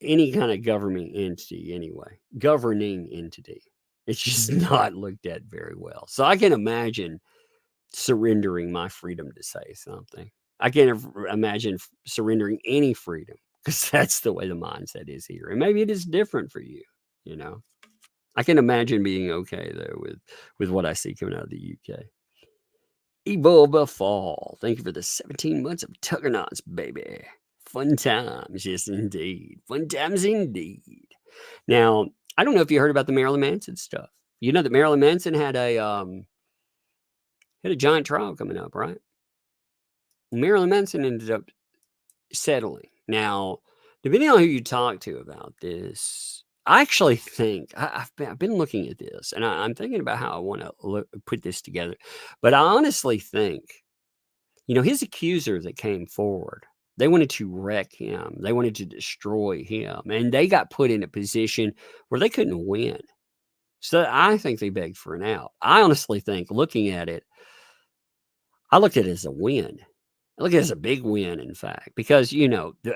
any kind of government entity anyway, governing entity. It's just not looked at very well. So I can imagine surrendering my freedom to say something. I can't imagine surrendering any freedom because that's the way the mindset is here. And maybe it is different for you, I can imagine being okay though with what I see coming out of the UK. Evolva Fall. Thank you for the 17 months of Tuggernauts, baby. Fun times, yes indeed. Fun times indeed. Now, I don't know if you heard about the Marilyn Manson stuff. You know that Marilyn Manson had a giant trial coming up, right? Marilyn Manson ended up settling. Now, depending on who you talk to about this, I actually think I've been looking at this, and I'm thinking about how I want to put this together. But I honestly think, his accuser that came forward, they wanted to wreck him. They wanted to destroy him, and they got put in a position where they couldn't win. So I think they begged for an out. I honestly think, looking at it, I looked at it as a win. I look at it as a big win, in fact, because,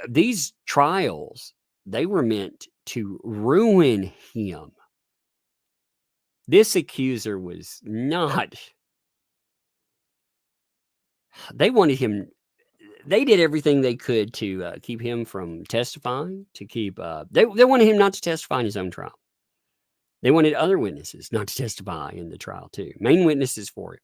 these trials, they were meant to ruin him. This accuser was not. They wanted him. They did everything they could to keep him from testifying, to keep. They wanted him not to testify in his own trial. They wanted other witnesses not to testify in the trial, too. Main witnesses for it.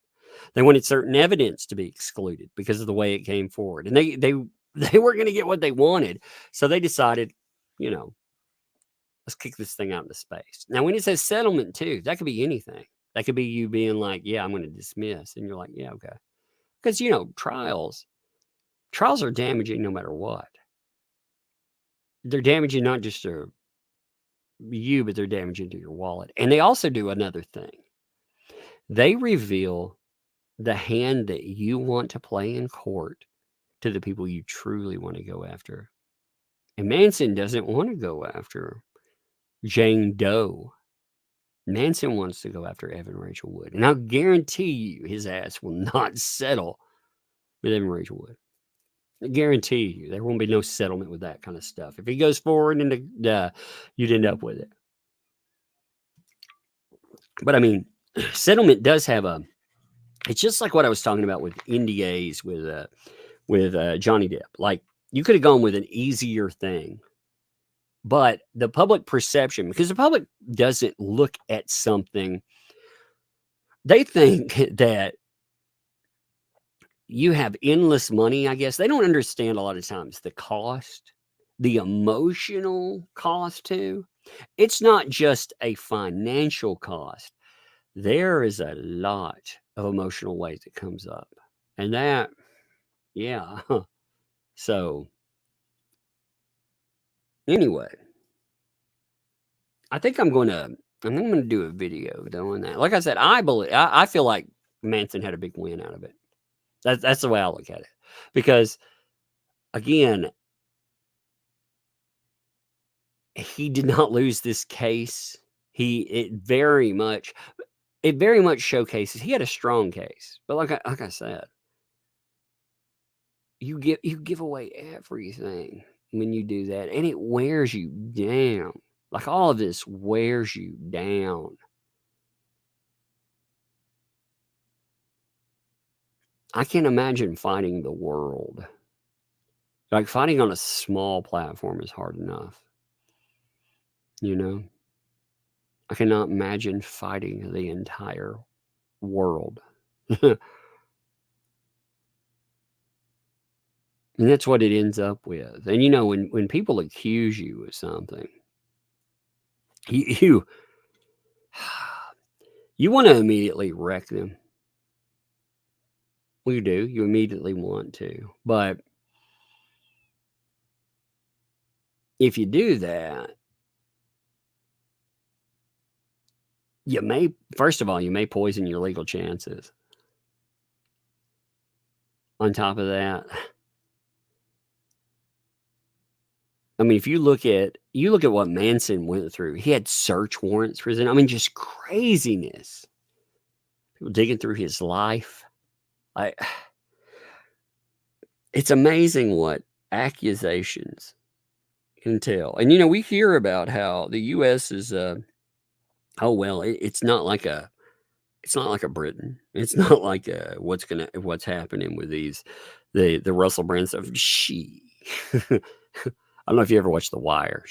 They wanted certain evidence to be excluded because of the way it came forward. And they weren't going to get what they wanted. So they decided, let's kick this thing out into space. Now, when it says settlement, too, that could be anything. That could be you being like, yeah, I'm going to dismiss. And you're like, yeah, okay. Because, trials are damaging no matter what. They're damaging not just to you, but they're damaging to your wallet. And they also do another thing. They reveal the hand that you want to play in court to the people you truly want to go after. And Manson doesn't want to go after Jane Doe. Manson wants to go after Evan Rachel Wood. And I'll guarantee you his ass will not settle with Evan Rachel Wood. I guarantee you there won't be no settlement with that kind of stuff. If he goes forward, you'd end up with it. But I mean, settlement does have it's just like what I was talking about with NDAs with Johnny Depp. Like, you could have gone with an easier thing, but the public perception, because the public doesn't look at something, they think that you have endless money, I guess. They don't understand a lot of times the cost, the emotional cost too. It's not just a financial cost. There is a lot of emotional weight that comes up. And that, yeah. So, anyway, I think I'm going to do a video doing that. Like I said, I feel like Manson had a big win out of it. That's the way I look at it. Because, again, he did not lose this case. It very much, it very much showcases he had a strong case. But like I said, you give away everything when you do that, and it wears you down. Like all of this wears you down. I can't imagine fighting the world. Like fighting on a small platform is hard enough. You know? I cannot imagine fighting the entire world. And that's what it ends up with. And you know, when people accuse you of something, you want to immediately wreck them. Well, you do. You immediately want to. But if you do that, first of all, you may poison your legal chances. On top of that, I mean, if you look at what Manson went through, he had search warrants for his, I mean, just craziness. People digging through his life. It's amazing what accusations can tell. And you know, we hear about how the U.S. is it's not like a Britain. It's not like what's happening with the Russell Brand stuff. I don't know if you ever watched The Wire.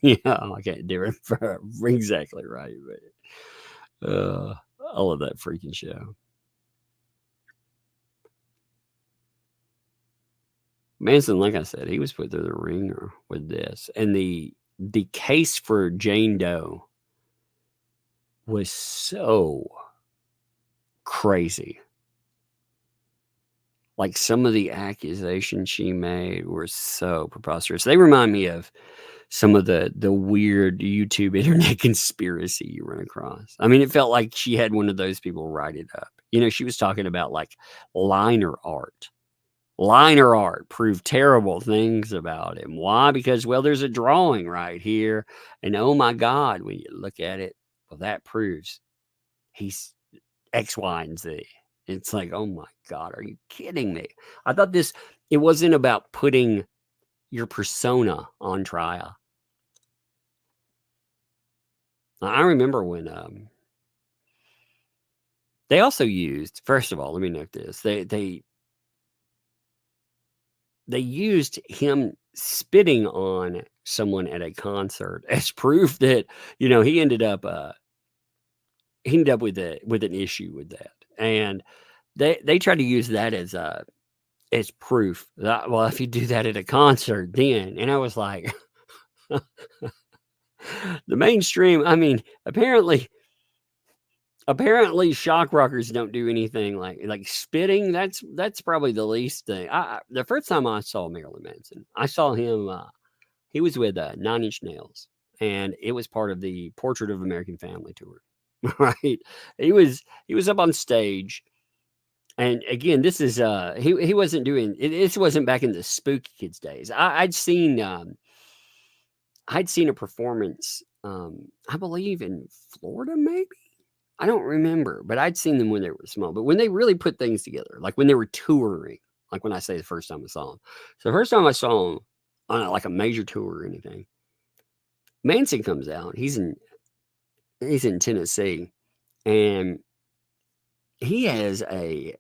Yeah, I can't do it exactly right, but I love that freaking show. Manson, like I said, he was put through the ringer with this, and the case for Jane Doe was so crazy. Like some of the accusations she made were so preposterous. They remind me of some of the weird YouTube internet conspiracy you run across. I mean, it felt like she had one of those people write it up. You know, she was talking about like liner art. Liner art proved terrible things about him. Why? Because, well, there's a drawing right here. And oh my God, when you look at it, well, that proves he's X, Y, and Z. It's like, oh my God, are you kidding me? I thought it wasn't about putting your persona on trial. I remember when they also used, first of all, let me note this. They used him spitting on someone at a concert as proof that, you know, he ended up with an issue with that. And they tried to use that as proof that, well, if you do that at a concert, then, and I was like, the mainstream, I mean, apparently shock rockers don't do anything like spitting. That's probably the least thing. The first time I saw Marilyn Manson, I saw him, he was with 9 Inch Nails, and it was part of the Portrait of American Family tour. Right. He was up on stage. And again, this is he wasn't doing it. This wasn't back in the Spooky Kids days. I'd seen a performance, I believe in Florida, maybe. I don't remember, but I'd seen them when they were small. But when they really put things together, like when they were touring, like when I say the first time I saw them. So the first time I saw them on like a major tour or anything, Manson comes out. He's in Tennessee, and he has a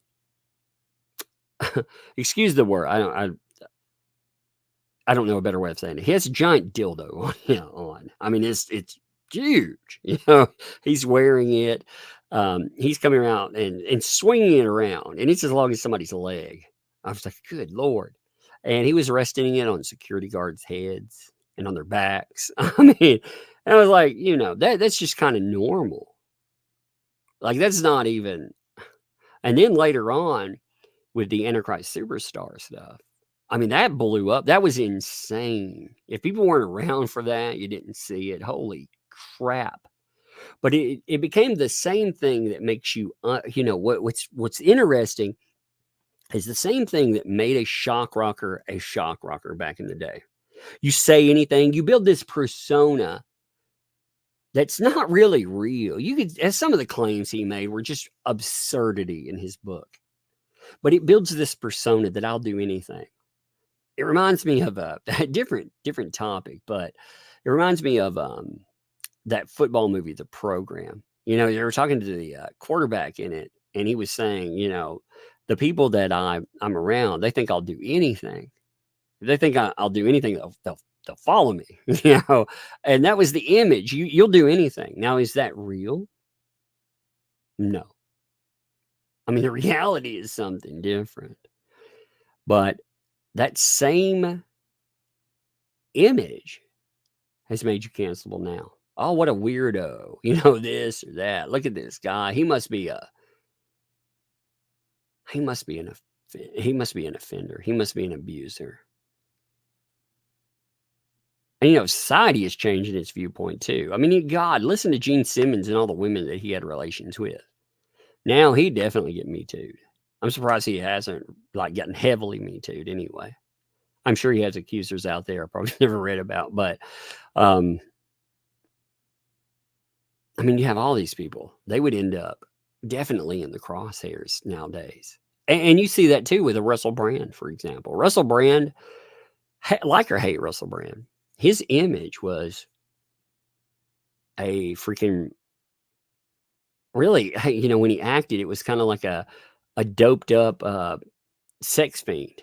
excuse the word. I don't know a better way of saying it. He has a giant dildo on. I mean, it's huge. You know, he's wearing it. He's coming around and swinging it around, and it's as long as somebody's leg. I was like, good Lord. And he was resting it on security guards' heads and on their backs. I mean, and I was like, you know, that's just kind of normal. Like, that's not even. And then later on, with the Antichrist Superstar stuff, I mean, that blew up. That was insane. If people weren't around for that, you didn't see it. Holy crap. But it became the same thing that makes you, you know, what's interesting is the same thing that made a shock rocker back in the day. You say anything, you build this persona that's not really real. You could, as some of the claims he made were just absurdity in his book, but it builds this persona that I'll do anything. It reminds me of a different topic, but it reminds me of that football movie, The Program. You know, they were talking to the quarterback in it, and he was saying, you know, the people that I'm around, they think I'll do anything. If they think I'll do anything, they'll follow me. You know, and that was the image. You'll do anything. Now, is that real? No. I mean, the reality is something different. But that same image has made you cancelable now. Oh, what a weirdo. You know, this or that. Look at this guy. He must be an offender. He must be an abuser. And, you know, society is changing its viewpoint too. I mean, God, listen to Gene Simmons and all the women that he had relations with. Now he definitely get Me Too'd. I'm surprised he hasn't like gotten heavily Me Too'd anyway. I'm sure he has accusers out there I probably never read about, but I mean, you have all these people. They would end up definitely in the crosshairs nowadays. And you see that too with a Russell Brand, for example. Russell Brand, like or hate Russell Brand, his image was a freaking, really, you know, when he acted, it was kind of like a doped up sex fiend.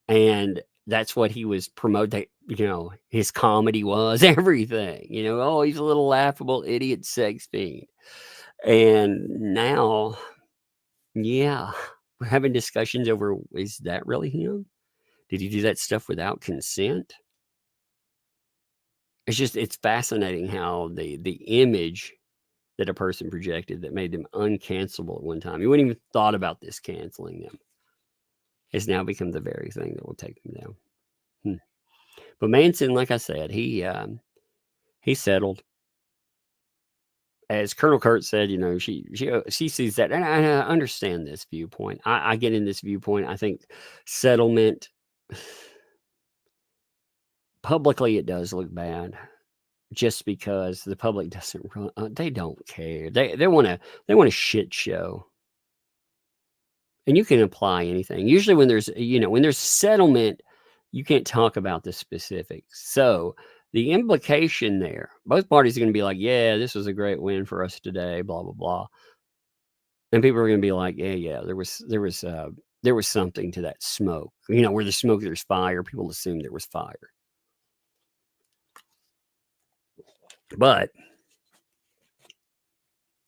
And that's what he was promoting, you know, his comedy was, everything, you know, oh, he's a little laughable idiot sex fiend. And now, yeah, we're having discussions over, is that really him? Did he do that stuff without consent? It's fascinating how the image that a person projected that made them uncancelable at one time, you wouldn't even thought about this canceling them, has now become the very thing that will take them down. But Manson, like I said, he settled. As Colonel Kurt said, you know, she sees that, and I understand this viewpoint. I get in this viewpoint. I think settlement, publicly, it does look bad, just because the public doesn't they don't care. They want a shit show. And you can apply anything. Usually when there's settlement, you can't talk about the specifics. So the implication there, both parties are going to be like, yeah, this was a great win for us today, blah, blah, blah. And people are going to be like, yeah, there was something to that smoke. You know, where there's smoke, there's fire. People assume there was fire. But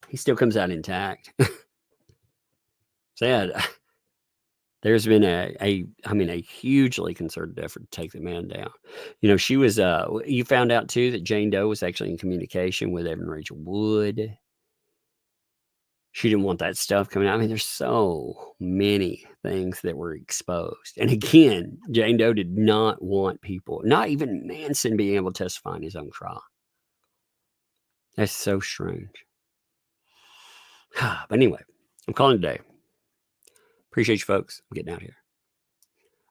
he still comes out intact. Sad. There's been a hugely concerted effort to take the man down. You know, she was, you found out too that Jane Doe was actually in communication with Evan Rachel Wood. She didn't want that stuff coming out. I mean, there's so many things that were exposed. And again, Jane Doe did not want people, not even Manson, being able to testify in his own trial. That's so strange. But anyway, I'm calling it a day. Appreciate you folks. I'm getting out here.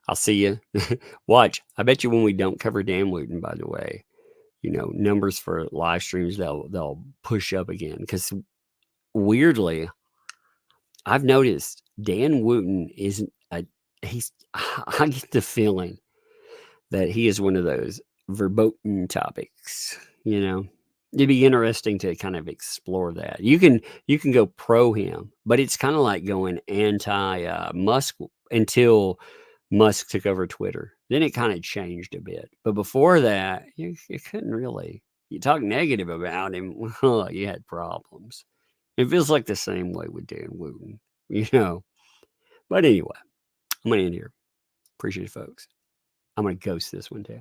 I'll see you. Watch. I bet you when we don't cover Dan Wooten, by the way, you know, numbers for live streams, they'll push up again. Because weirdly, I've noticed Dan Wooten I get the feeling that he is one of those verboten topics, you know. It'd be interesting to kind of explore that. You can go pro him, but it's kind of like going anti Musk until Musk took over Twitter. Then it kind of changed a bit. But before that, you couldn't really. You talk negative about him, well, you had problems. It feels like the same way with Dan Wooten, you know. But anyway, I'm going to end here. Appreciate it, folks. I'm going to ghost this one too.